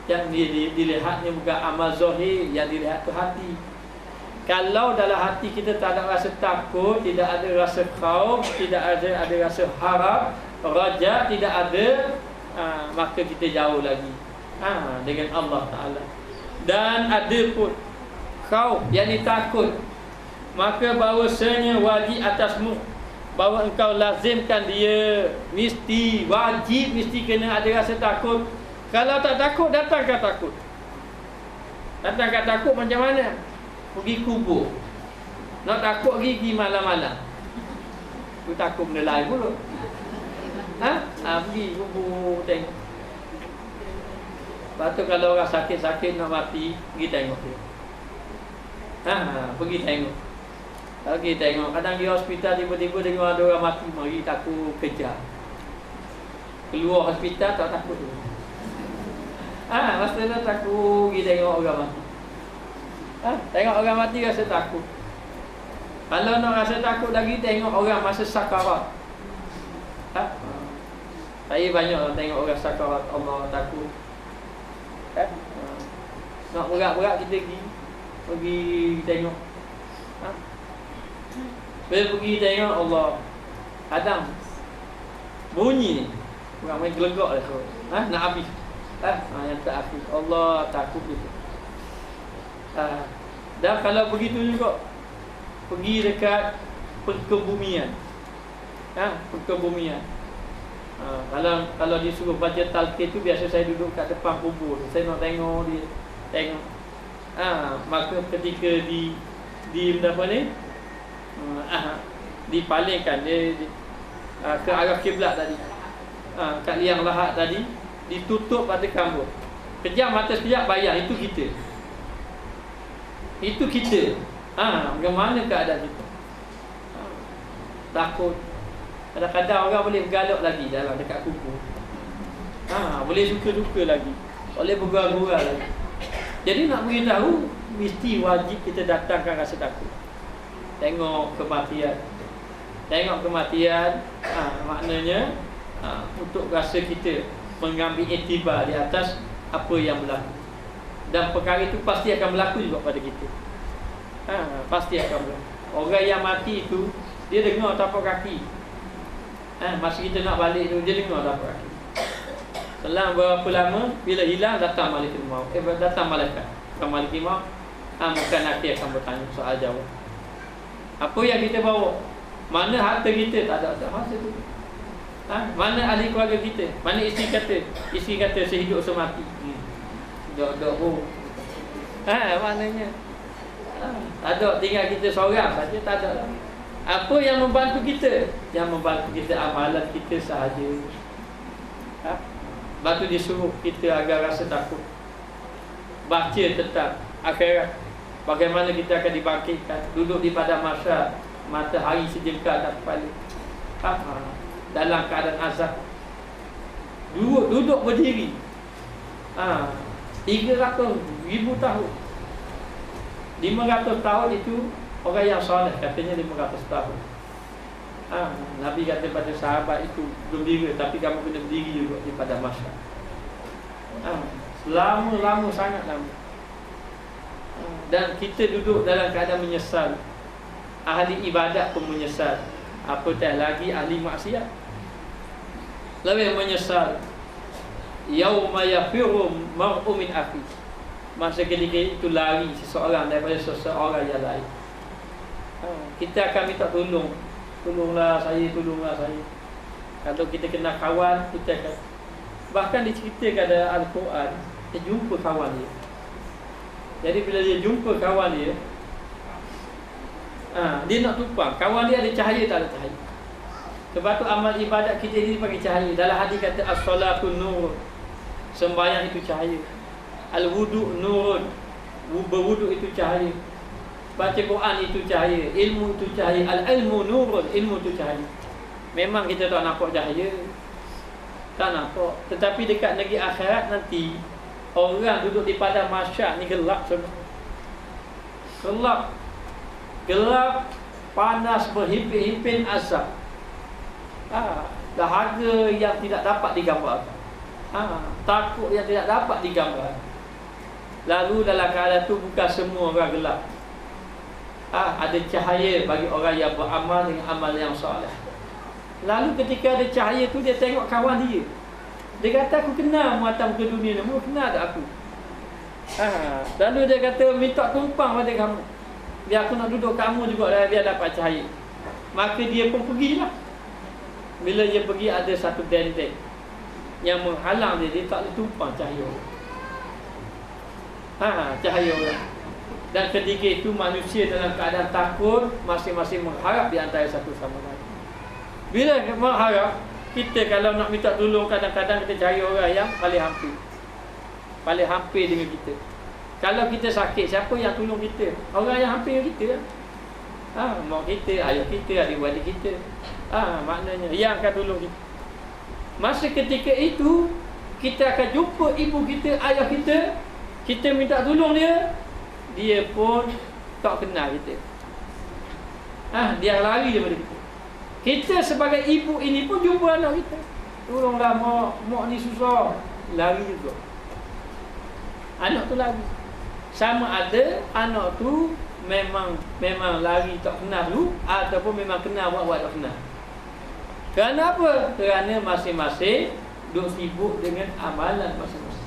Yang dilihatnya bukan amal zahir, yang dilihat tu hati. Kalau dalam hati kita tak ada rasa takut, tidak ada rasa khauf, tidak ada rasa harap, raja tidak ada, maka kita jauh lagi dengan Allah Ta'ala. Dan ada pun khauf, yakni takut, maka bahawasanya wajib atasmu, bahawa engkau lazimkan dia, mesti wajib, mesti kena ada rasa takut. Kalau tak takut, datangkan takut. Datangkan takut macam mana? Pergi kubur. Nak takut pergi malam-malam. Tu takut benda lain pula. Pergi kubur tengok. Lepas tu kalau orang sakit-sakit nak mati, pergi tengok dia. Pergi tengok. Pergi tengok. Kadang di hospital tiba-tiba dengar ada orang mati, mari takut kejar. Keluar hospital tak takut tu. Masa tu takut pergi tengok orang mati. Tengok orang mati rasa takut. Kalau nak rasa takut lagi, tengok orang masa sakarat. Saya banyak tengok orang sakarat, Allah takut. Nak berat-berat kita pergi tengok. Bila pergi tengok Allah, kadang bunyi ni orang main gelegak dah tu. Nak habis. Yang tak habis. Allah takut kita. Dan kalau begitu juga, pergi dekat perkebumian. Perkebumian. Kalau disuruh baca talqin tu, biasa saya duduk kat depan kubur. Saya nak tengok dia. Tengok. Maka ketika di apa ni? Dipalingkan dia ke arah kiblat tadi. Kat liang lahat tadi ditutup pada kambut. Kejam mata sekejap bayang, itu kita. Itu kita. Bagaimana keadaan kita? Takut. Kadang-kadang orang boleh bergalak lagi dalam dekat kubur. Boleh suka-duka lagi. Boleh bergurau-gurau lagi. Jadi nak beritahu, mesti wajib kita datangkan rasa takut. Tengok kematian. Tengok kematian, maknanya untuk rasa kita mengambil iktibar di atas apa yang berlaku. Dan perkara itu pasti akan berlaku juga pada kita. Pasti akan berlaku. Orang yang mati itu, dia dengar tapak kaki. Masa kita nak balik tu, dia dengar tapak kaki. Selang berapa lama, bila hilang, datang malaikat maut. Datang malaikat. Bukan malaikat maut. Bukan nanti akan bertanya soal jawab. Apa yang kita bawa? Mana harta kita? Tak ada masa tu. Mana ahli keluarga kita? Mana isteri kata? Isteri kata sehidup semati. Dok pun. Maknanya ada tinggal kita seorang saja, tak ada. Apa yang membantu kita? Yang membantu kita amalan kita sahaja. Lepas tu disuruh kita agar rasa takut. Baca tentang akhirat. Bagaimana kita akan dibangkitkan. Duduk di padang mahsyar, matahari sejengkal atas kepala. Dalam keadaan azab. Duduk berdiri. 300,000 tahun. 500 tahun itu orang yang soleh, katanya 500 tahun. Nabi kata pada sahabat itu, gembira, tapi kamu kena berdiri juga di padang mahsyar. Lama sangat lama. Dan kita duduk dalam keadaan menyesal. ahli ibadat pun menyesal, apatah lagi ahli maksiat. Lebih menyesal. Yauma yafirru mar'u min akhi. Masa ketika itu lari seseorang daripada seseorang yang lain. Kita akan minta tolong. Tolonglah saya, tolonglah saya. Kalau kita kena kawan, kita akan, bahkan diceritakan dalam Al-Quran, dia jumpa kawan dia. Jadi bila dia jumpa kawan dia, dia nak tumpang. Kawan dia ada cahaya, tak ada cahaya. Sebab tu amal ibadat kita ini pakai cahaya. Dalam hadis kata as-salatu nur, sembahyang itu cahaya. Al-wudu nurun, berwuduk itu cahaya. Baca Quran itu cahaya. Ilmu itu cahaya. Al-ilmu nurun, ilmu itu cahaya. Memang kita tak nampak cahaya, tak nampak. Tetapi dekat negeri akhirat nanti, orang duduk di padang mahsyar ni gelap semua. Gelap. Gelap, panas, berhimpit-himpit asap. Dahaga yang tidak dapat digambarkan. Takut yang tidak dapat digambarkan. Lalu dalam keadaan itu bukan semua orang gelap. Ada cahaya bagi orang yang beramal dengan amal yang soleh. Lalu ketika ada cahaya tu, dia tengok kawan dia. Dia kata, aku kenal muatan ke dunia ni, mu kenal tak aku? Lalu dia kata, minta tumpang pada kamu, biar aku nak duduk kamu juga, biar dapat cahaya. Maka dia pun pergilah. Bila dia pergi, ada satu dendeng yang menghalang dia, dia tak boleh tumpang cahaya. Cahaya orang. Dan ketika itu manusia dalam keadaan takut, masing-masing mengharap di antara satu sama lain. Bila mengharap, kita kalau nak minta tolong, kadang-kadang kita cari orang yang paling hampir. Paling hampir dengan kita. Kalau kita sakit, siapa yang tolong kita? Orang yang hampir dengan kita. Mak kita, ayah kita, adik-adik kita. Maknanya yang akan tolong kita. Masa ketika itu, kita akan jumpa ibu kita, ayah kita. Kita minta tolong dia, dia pun tak kenal kita. Dia lari daripada kita. Kita sebagai ibu ini pun jumpa anak kita, tolonglah mak ni susah, lari juga. Anak tu lari. Sama ada anak tu memang lari tak kenal dulu, ataupun memang kenal buat tak kenal. Kerana apa? Kerana masing-masing duk sibuk dengan amalan masing-masing.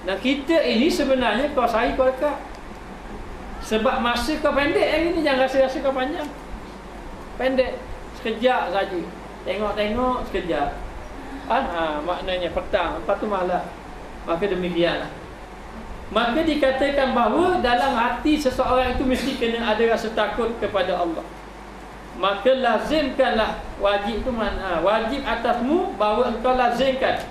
Dan kita ini sebenarnya kau sari kau dekat. Sebab masa kau pendek hari ni, jangan rasa-rasa kau panjang. Pendek, sekejap saja. Tengok-tengok sekejap. Maknanya petang, lepas tu malam. Maka demikianlah. Maka dikatakan bahawa dalam hati seseorang itu mesti kena ada rasa takut kepada Allah. Maka lazimkanlah, wajib itu mana? Wajib atasmu bahawa engkau lazimkan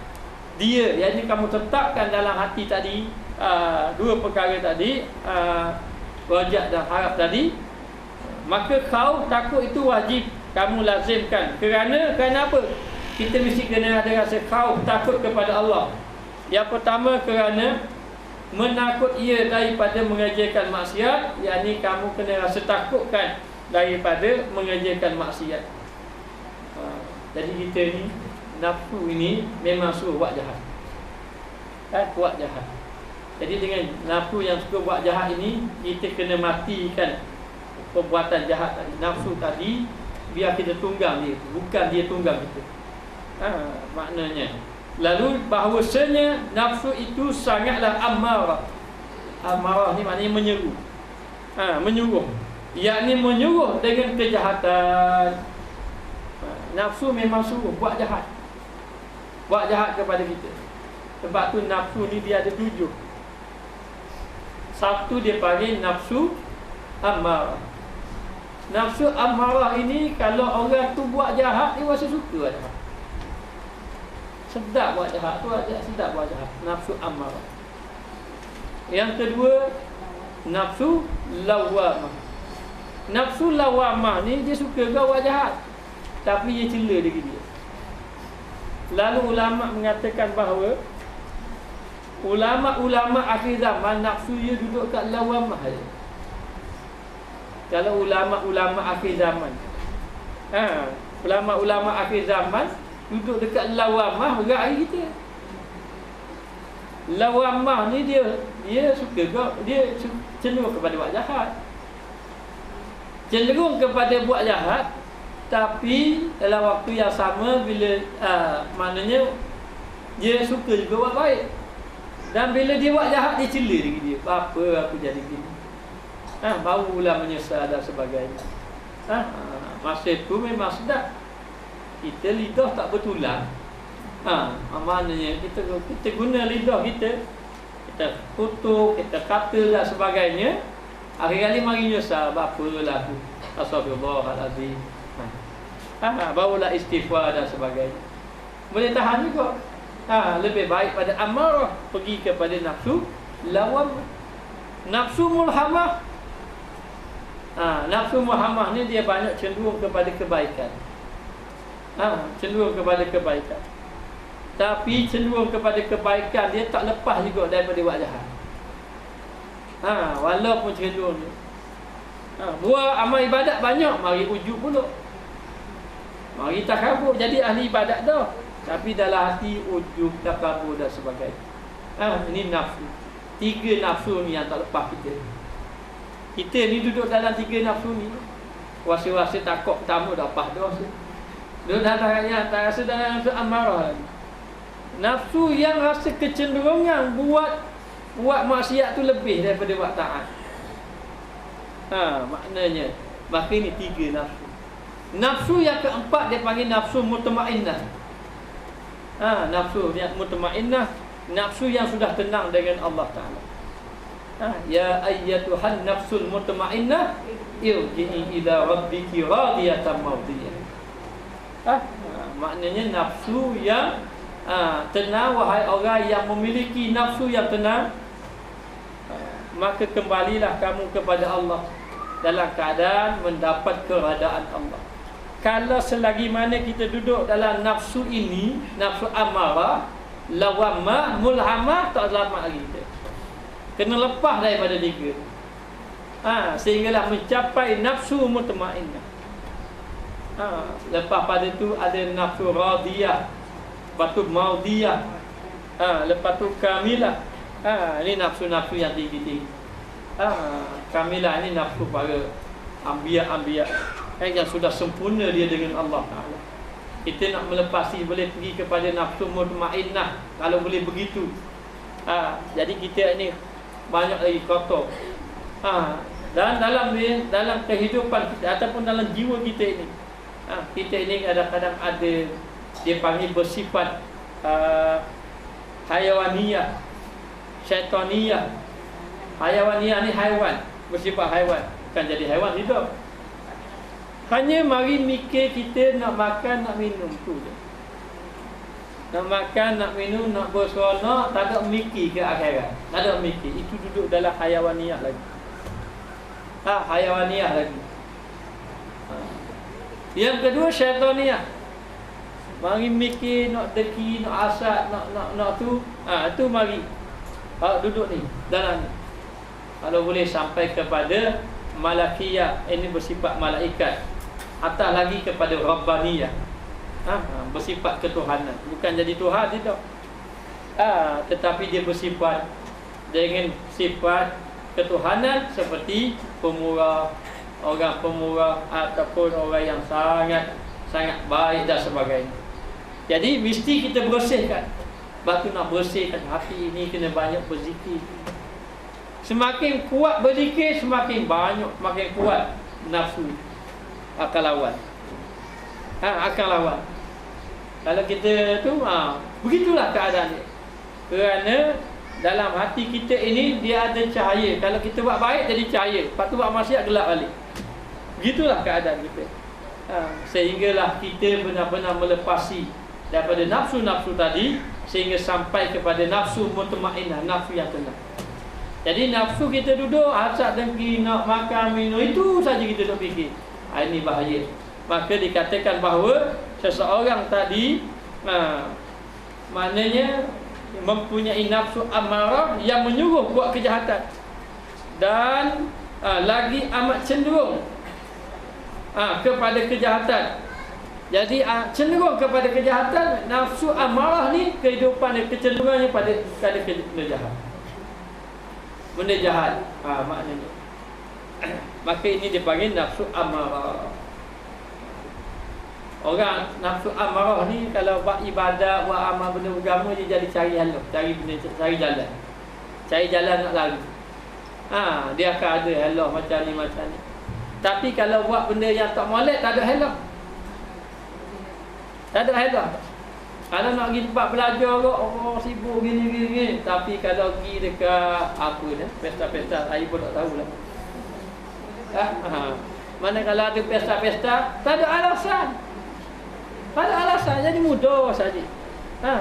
dia, iaitu kamu tetapkan dalam hati tadi dua perkara tadi, rajak dan harap tadi. Maka kau takut itu wajib kamu lazimkan. Kerana apa? Kita mesti kena ada rasa kau takut kepada Allah. Yang pertama, kerana menakut ia daripada mengerjakan maksiat, yakni kamu kena rasa takutkan daripada mengerjakan maksiat. Jadi kita ni, nafsu ini memang suruh buat jahat. Buat jahat. Jadi dengan nafsu yang suka buat jahat ini, kita kena matikan perbuatan jahat tadi. Nafsu tadi, biar kita tunggang dia, bukan dia tunggang kita. Maknanya. Lalu bahawasanya nafsu itu sangatlah amarah. Amarah ni maknanya menyeru. Menyuruh. Yakni menyuruh dengan kejahatan. Nafsu memang suruh buat jahat. Buat jahat kepada kita. Sebab tu nafsu ni dia ada 7. Satu dia panggil nafsu amarah. Nafsu amarah ini kalau orang tu buat jahat, dia rasa suka jahat. Sedap buat jahat tu, sedap buat jahat. Nafsu amarah. Yang kedua, nafsu lawamah. Nafsu lawamah ni dia suka kau buat jahat, tapi dia cela diri dia. Lalu ulama mengatakan bahawa ulama-ulama akhir zaman nafsu dia duduk kat lawamah saja. Kalau ulama-ulama akhir zaman, ulama-ulama akhir zaman duduk dekat lawamah rakyat kita. Lawamah ni dia suka kau, dia cenderung kepada buat jahat. cenderung kepada buat jahat, tapi dalam waktu yang sama bila maknanya dia suka juga buat baik. Dan bila dia buat jahat, dia cela lagi dia. Apa aku jadi gini? Barulah menyesal dan sebagainya. Masa itu memang sedap. Kita lidah tak bertulang. Maknanya kita guna lidah kita kutuk, kita kata dan sebagainya. Akhir-kali mari nyesal, apalah aku, astagfirullahalazim. Barulah istighfar dan sebagainya. Boleh tahan juga. Lebih baik pada amarah pergi kepada nafsu lawam. Nafsu mulhamah. Nafsu mulhamah ni dia banyak cenderung kepada kebaikan. Cenderung kepada kebaikan. Tapi cenderung kepada kebaikan dia tak lepas juga daripada buat jahat. Walaupun cenderung ni. Buat amal ibadat banyak, mari ujub pula. Mari takabur jadi ahli ibadat dah. Tapi dalam hati ujub, takabur dan sebagainya. Ini nafsu. 3 nafsu ni yang tak lepas kita. Kita ni duduk dalam 3 nafsu ni. Wasa-wasa takut pertama dah lepas dah. Duduk dalam tak rasa dalam nafsu amarah lagi. Nafsu yang rasa kecenderungan buat maksiat tu lebih daripada buat taat. Maknanya maka ini 3 nafsu. Nafsu yang keempat dia panggil nafsu mutmainnah. Nafsu yang mutmainnah, nafsu yang sudah tenang dengan Allah Ta'ala. Ya ayyatuhan nafsul mutmainnah irji'i ila rabbiki radiyatan mardiyah. Maknanya nafsu yang tenang, wahai orang yang memiliki nafsu yang tenang, maka kembalilah kamu kepada Allah dalam keadaan mendapat keredaan Allah. Kalau selagi mana kita duduk dalam nafsu ini, nafsu amarah, lawamah, mulhamah, tak selamat lagi kita. Kena lepas daripada 3. Sehinggalah mencapai nafsu mutmainnah. Lepas pada itu ada nafsu radiyah, lepas tu maudiyah, lepas tu kamilah. Ini nafsu-nafsu yang tinggi-tinggi. Kamilah ini nafsu para anbiya-anbiya yang sudah sempurna dia dengan Allah Ta'ala. Kita nak melepasi, boleh pergi kepada nafsu mutmainnah kalau boleh begitu. Jadi kita ni banyak lagi kotor. Dan dalam kehidupan kita ataupun dalam jiwa kita ini, kita ini kadang-kadang ada dia panggil bersifat hayawaniyah, syaitaniyah. Hayawaniyah ni haiwan, bersifat haiwan, bukan jadi haiwan hidup. Hanya mari mikir kita nak makan, nak minum tu je. Nak makan, nak minum, nak berseronok, tak ada mikir ke akhirat. Tak ada mikir. Itu duduk dalam hayawaniyah lagi. Hayawaniyah lagi. Yang kedua syaitaniyah. Mari mikir nak deki, nak asat, nak tu. Tu mari. Duduk ni, dalam ni. Kalau boleh sampai kepada malakiyah, ini bersifat malaikat. Atas lagi kepada rabbaniyah, bersifat ketuhanan. Bukan jadi Tuhan tidak, tetapi dia bersifat dengan sifat ketuhanan seperti pemurah, orang pemurah ataupun orang yang sangat baik dan sebagainya. Jadi mesti kita bersihkan. Sebab tu nak bersihkan hati ini kena banyak berzikir. Semakin kuat berzikir, semakin banyak, semakin kuat nafsu akan lawan. Akan lawan. Kalau kita tu begitulah keadaan dia. Kerana dalam hati kita ini dia ada cahaya. Kalau kita buat baik jadi cahaya, lepas tu buat maksiat gelap balik. Begitulah keadaan kita. Sehinggalah kita benar-benar melepasi daripada nafsu-nafsu tadi, sehingga sampai kepada nafsu mutmainnah, nafsu yang tenang. Jadi nafsu kita duduk hasad dengki, nak makan minum, itu saja kita duk fikir. Ini bahaya. Maka dikatakan bahawa seseorang tadi maknanya mempunyai nafsu amarah yang menyuruh buat kejahatan, dan lagi amat cenderung kepada kejahatan. Jadi cenderung kepada kejahatan. Nafsu amarah ni kehidupan dia, kecenderungannya pada benda jahat. Benda jahat maknanya. Maka ini dipanggil nafsu amarah. Orang nafsu amarah ni kalau buat ibadat, buat amal benda agama, dia jadi cari halau, cari benda, cari jalan. Cari jalan nak lari. Dia akan ada halau macam ni. Tapi kalau buat benda yang tak molek, tak ada halau. Tak ada halau. Kalau nak pergi tempat belajar ke, sibuk gini. Tapi kalau pergi dekat apa dah, pesta-pesta, saya pun tak tahulah. Mana kalau ada pesta-pesta, tak ada alasan. Tak ada alasan, jadi mudah saja.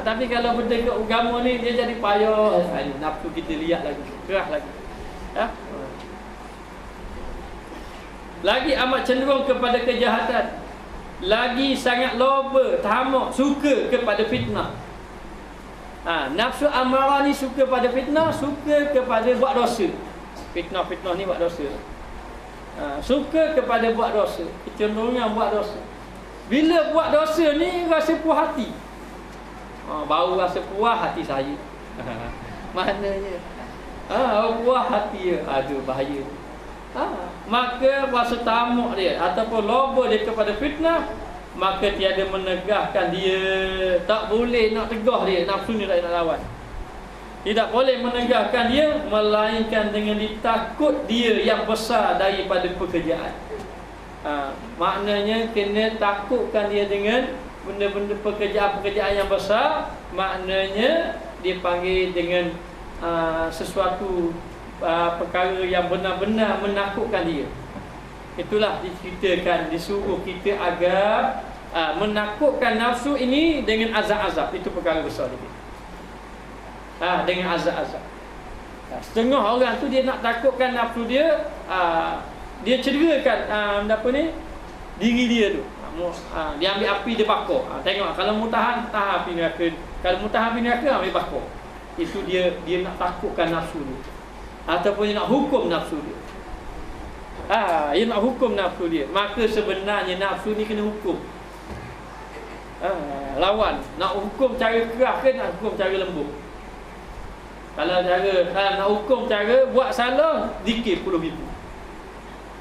Tapi kalau benda ke agama ni, dia jadi payah. Nafsu kita lihat lagi, kerah lagi. Lagi amat cenderung kepada kejahatan. Lagi sangat loba, tamak, suka kepada fitnah. Nafsu amarah ni suka pada fitnah, suka kepada buat dosa. Fitnah ni buat dosa. Suka kepada buat dosa, kecenderungan buat dosa. Bila buat dosa ni rasa puas hati. Baru rasa puas hati saya. Maknanya puas hati dia. Aduh, bahaya. Maka rasa tamak dia ataupun loba dia kepada fitnah, maka tiada menegahkan dia. Tak boleh nak tegah dia. Nafsu ni tak nak lawan. Tidak boleh menegahkan dia, melainkan dengan ditakut dia yang besar daripada pekerjaan. Maknanya kena takutkan dia dengan benda-benda pekerjaan yang besar. Maknanya dipanggil dengan sesuatu perkara yang benar-benar menakutkan dia. Itulah diceritakan, disuruh kita agar menakutkan nafsu ini dengan azab-azab. Itu perkara besar dia. Dengan azab-azab. Setengah orang tu dia nak takutkan nafsu dia, dia cederakan diri dia tu. Dia ambil api, dia bakar. Tengok, kalau mutahan, tahan api neraka. Kalau mutahan api neraka, ambil bakar. Itu dia nak takutkan nafsu dia, ataupun dia nak hukum nafsu dia. Dia nak hukum nafsu dia. Maka sebenarnya nafsu ni kena hukum. Lawan. Nak hukum cara keras ke nak hukum cara lembut? Kalau nak hukum cara buat salah, zikir 10,000.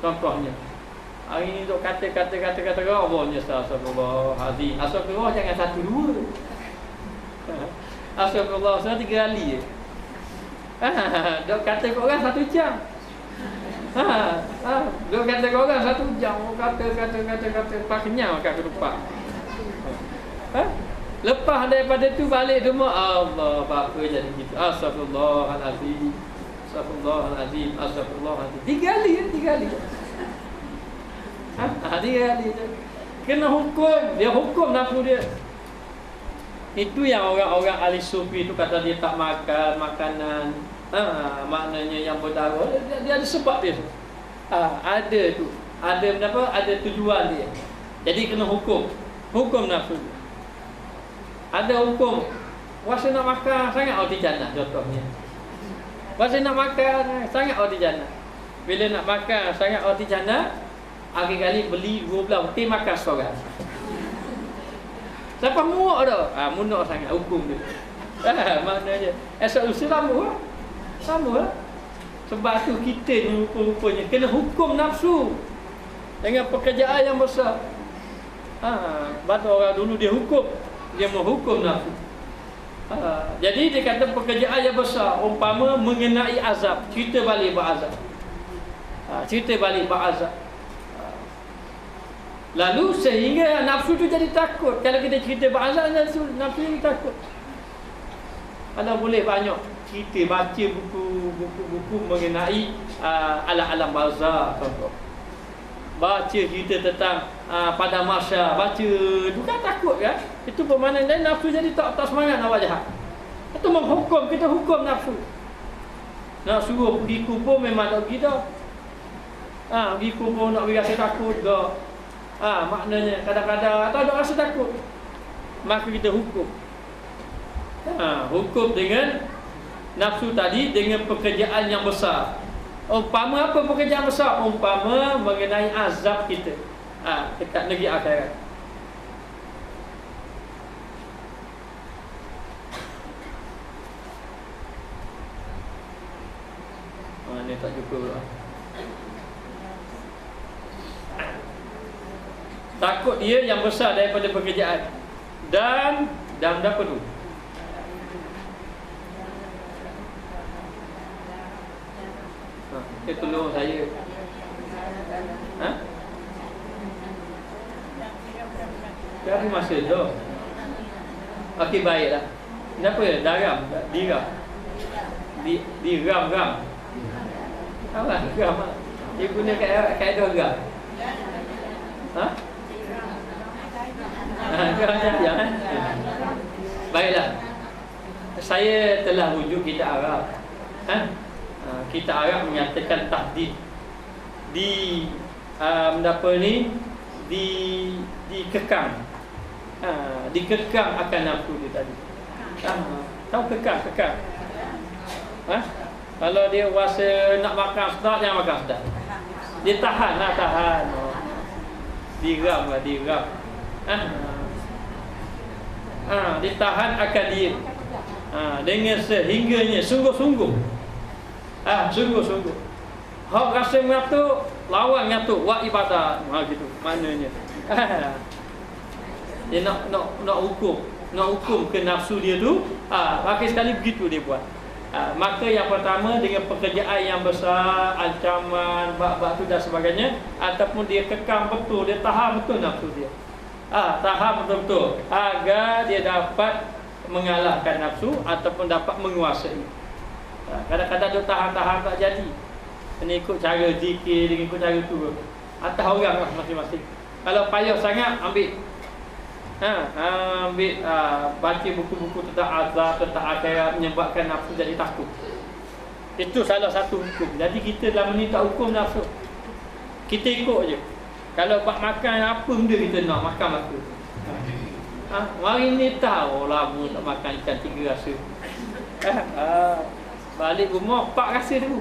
Contohnya, hari ni duk kata Allahnya astagfirullahalazim. Astagfirullah jangan 1-2. Astagfirullah 3 kali je. Duk kata kat orang 1 jam. Duk kata kat orang 1 jam. Kata tak kenyang makan ketupat. Lepas daripada tu balik rumah, Allah, apa jadi gitu. Astagfirullahalazim. Astagfirullahalazim. 3 kali je, 3 kali. 3 kali je. Kena hukum, dia hukum nafsu dia. Itu yang orang-orang ahli sufi tu kata dia tak makan makanan maknanya yang berdarah. Dia ada sebab dia. Ada tu. Ada tujuan dia. Jadi kena hukum nafsu. Ada hukum. Rasa nak makan sangat roti jannah contohnya. Rasa nak makan sangat roti jannah. Bila nak makan sangat roti jannah, akhir kali beli 12 roti makan seorang. Siapa muak dah? Muak sangat hukum dia. Maknanya esok lusa sama lah. Sebab tu kita ni rupa-rupanya kena hukum nafsu dengan pekerjaan yang besar. Batu orang dulu dia hukum, dia menghukum nafsu. Jadi dia kata pekerjaan yang besar, umpama mengenai azab, cerita balik berazab. Lalu sehingga nafsu tu jadi takut. Kalau kita cerita berazab, nafsu jadi takut. Kalau boleh banyak cerita, baca buku mengenai alam barzakh contoh. Baca cerita tentang pada masa, baca tu kan takut kan. Itu bermakna lain, nafsu jadi tak semangat nak buat jahat. Itu menghukum, kita hukum nafsu. Nak suruh pergi kubur memang tak pergi dah. Pergi kubur nak pergi rasa takut dah. Maknanya kadang-kadang tak ada rasa takut, maka kita hukum. Hukum dengan nafsu tadi dengan pekerjaan yang besar. Umpama apa pekerjaan besar? Umpama mengenai azab kita dekat negeri akhirat. Ni tak cukup lah. Takut dia yang besar daripada pekerjaan. Dan apa tu? Dia tolong saya. Jadi masa tu. Okey, baiklah. Kenapa ya? Daram, diram. Diram. Apa? Ram. Dia guna kaedah ram. Jangan. Baiklah. Saya telah rujuk kitab Arab. Kitab Arab menyatakan tahdid dikekang. Dikekang akan nafsu dia tadi. Tahu kekang. Kalau dia rasa nak makan sedap, jangan makan sedap. Dia tahan. Diram. Ditahan akan dia. Dengan sehingganya sungguh-sungguh. Sungguh-sungguh. Hak rasa ngatuk, lawan ngatuk, buat ibadat. Gitu maknanya. Dia nak hukum ke nafsu dia tu. Pakai sekali begitu dia buat. Maka yang pertama dengan pekerjaan yang besar, ancaman, bab-bab tu dan sebagainya, ataupun dia kekang betul, dia tahan betul nafsu dia. Tahan betul-betul agar dia dapat mengalahkan nafsu ataupun dapat menguasai. Kadang-kadang dia tahan tak jadi. Ini ikut cara zikir, ikut cara tu. Atas orang lah masing-masing. Kalau payah sangat, ambil baca buku-buku tentang azab, tentang akhirat, menyebabkan nafsu jadi takut. Itu salah satu hukum. Jadi kita dalam ni tak hukum nafsu. Kita ikut je. Kalau buat makan apa benda kita nak makan. Hari ni tahu lama tak makan ikan 3 rasa. Balik rumah 4 rasa dulu.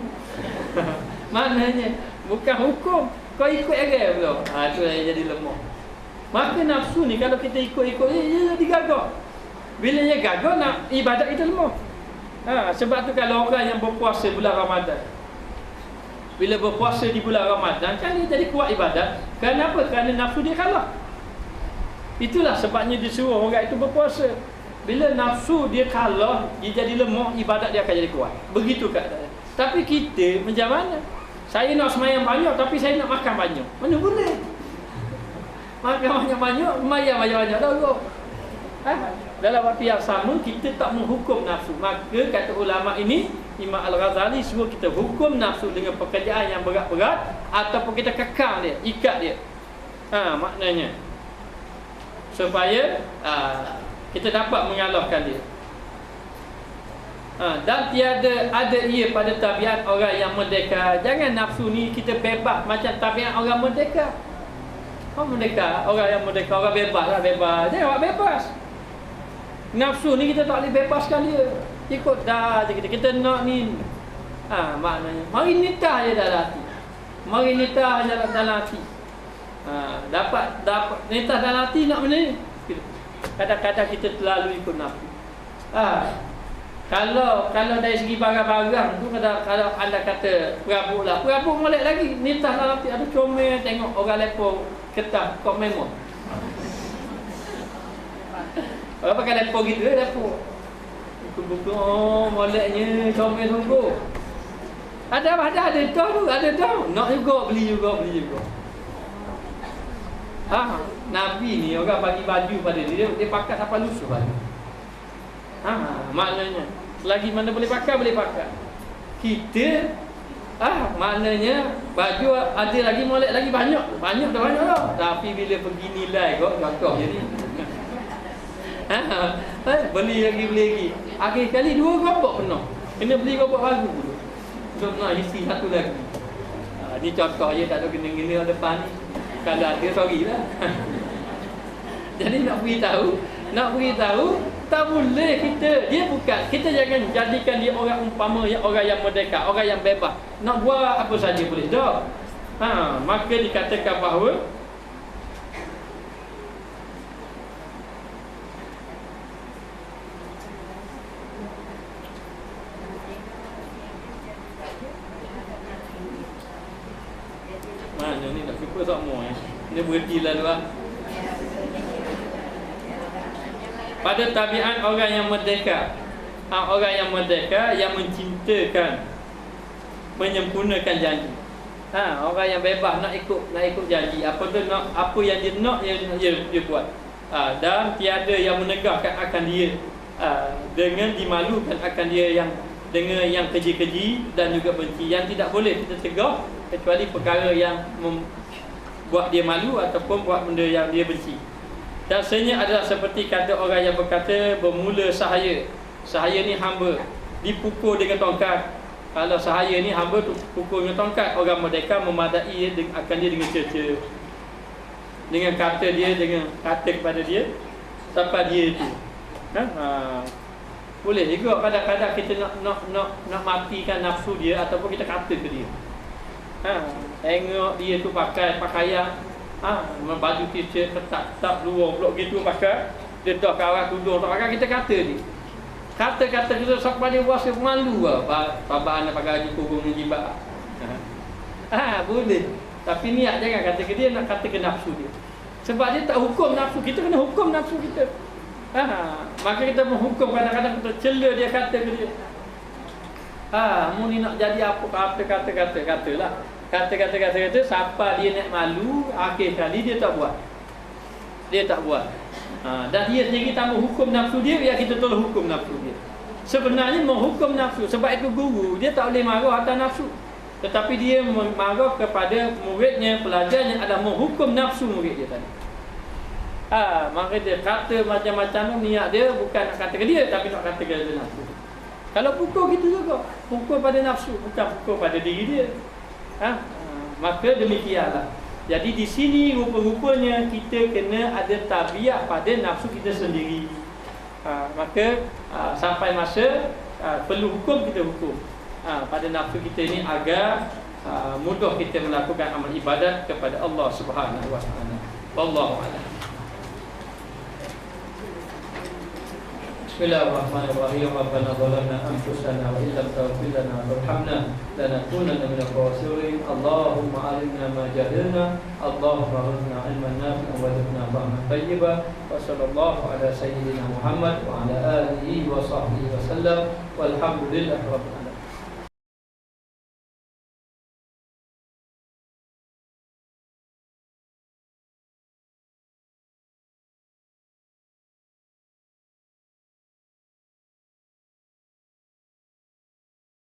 Maknanya bukan hukum, kau ikut aja pula. Itu yang jadi lemah. Maka nafsu ni kalau kita ikut-ikut dia jadi gagah. Bila dia gagah, nak ibadat kita lemah. Sebab tu kalau orang yang berpuasa bulan Ramadan, bila berpuasa di bulan Ramadan, kan dia jadi kuat ibadat. Kenapa? Kerana nafsu dia kalah. Itulah sebabnya disuruh orang itu berpuasa. Bila nafsu dia kalah, dia jadi lemah, ibadat dia akan jadi kuat. Begitu keadaan. Tapi kita macam mana? Saya nak semayang banyak tapi saya nak makan banyak. Mana boleh? Makan banyak-banyak, semayang banyak-banyak dah. Dalam waktu yang sama kita tak menghukum nafsu. Maka kata ulama ini, Imam Al-Ghazali suruh kita hukum nafsu dengan pekerjaan yang berat-berat ataupun kita kekang dia, ikat dia. Maknanya supaya kita dapat mengalahkan dia. Dan tiada ada ia pada tabiat orang yang merdeka. Jangan nafsu ni kita bebas macam tabiat orang merdeka. Orang yang merdeka, orang bebas lah, bebas. Jangan buat bebas. Nafsu ni kita tak boleh bebaskan dia. Ikut dah je kita nak ni. Maknanya mari nitah je dalam hati. Mari nitah je dalam hati. Dapat nitah dalam hati nak mana ni? Kadang-kadang kita terlalu ikut nafsu. Kalau dari segi barang-barang tu, kalau anda kata perabot lah, perabot molek lagi. Nitah dalam hati, ada comel tengok orang lepo ketah kok memang. Orang pakai lepo gitu lepo. Buku-buku moleknya comel sungguh. Ada tahu, nak juga beli juga. Nabi ni orang bagi baju pada dia pakai sampai lusuh baju. Maknanya selagi mana boleh pakai. Kita maknanya baju ada lagi, molek lagi banyak dah. Tapi bila pergi nilai kok contoh jadi beli lagi. Akhir kali 2 gerobak penuh. Kena beli gerobak baru dulu. Untuk nak isi satu lagi. Ni contoh je, tak ada kena-kena depan ni. Kalau ada, sorry lah. Jadi nak beritahu tak boleh kita jangan jadikan dia orang umpama orang yang merdeka, orang yang bebas. Nak buat apa saja boleh dah. Maka dikatakan bahawa mana ni tak cukup semua ni berhenti lah. pada tabiat orang yang merdeka. Orang yang merdeka yang mencintakan, menyempurnakan janji. Orang yang bebas nak ikut janji. Apa tu nak, apa yang dia nak dia buat. Dan tiada yang menegahkan akan dia, dengan dimalukan akan dia yang dengan yang keji-keji dan juga benci. Yang tidak boleh kita tegah kecuali perkara yang buat dia malu ataupun buat benda yang dia benci. Dan sebenarnya adalah seperti kata orang yang berkata, bermula sahaya. Sahaya ni hamba dipukul dengan tongkat. Kalau sahaya ni hamba tu pukul dengan tongkat, orang merdeka memadai akan dia dengan cerca, dengan kata dia, dengan kata kepada dia sampai dia itu. Boleh juga kadang-kadang kita nak matikan nafsu dia ataupun kita kata ke dia. Tengok dia tu pakai pakaian baju t-shirt ketat-ketat luar pula gitu pakai, dia dah ke arah tudung tak pakai, kita kata dia. Kata-kata kita sampai dia rasa malu bapa anak pakai baju kurung ni jibak. Boleh. Tapi niat jangan kata ke dia, nak kata ke nafsu dia. Sebab dia tak hukum nafsu, kita kena hukum nafsu kita. Maka kita menghukum, kadang-kadang kita cela dia, kata ke dia. Mu ni nak jadi apa kata-kata-kata-katalah. Kata-kata-kata sampai dia nak malu, akhir kali dia tak buat. Dia tak buat. Dan dia sendiri tak menghukum nafsu dia, biar kita tolong hukum nafsu dia. Sebenarnya menghukum nafsu, sebab itu guru dia tak boleh marah atas nafsu, tetapi dia marah kepada muridnya, pelajarnya adalah menghukum nafsu murid dia tadi. Maka dia kata macam-macam, niat dia bukan nak kata ke dia, tapi nak kata ke dia nafsu. Kalau pukul gitu juga, pukul pada nafsu, bukan pukul pada diri dia. Maka demikianlah. Jadi di sini rupa-rupanya kita kena ada tabiat pada nafsu kita sendiri. Maka sampai masa perlu hukum, kita hukum pada nafsu kita ini agar mudah kita melakukan amal ibadat kepada Allah Subhanahu wa taala. Wallahu a'lam. Bismillahirrahmanirrahim. Rabbana zalamna anfusana wa illam taghfir lana wa tarhamna lanakunanna minal khasirin. Allahumma alimna ma jahilna, Allahumma arzuqna ilman nafi'an wa rizqna fahman tayyiban. Wa sallallahu ala sayyidina Muhammad wa ala alihi wa sahbihi wa sallam. Walhamdulillahi rabbil alamin.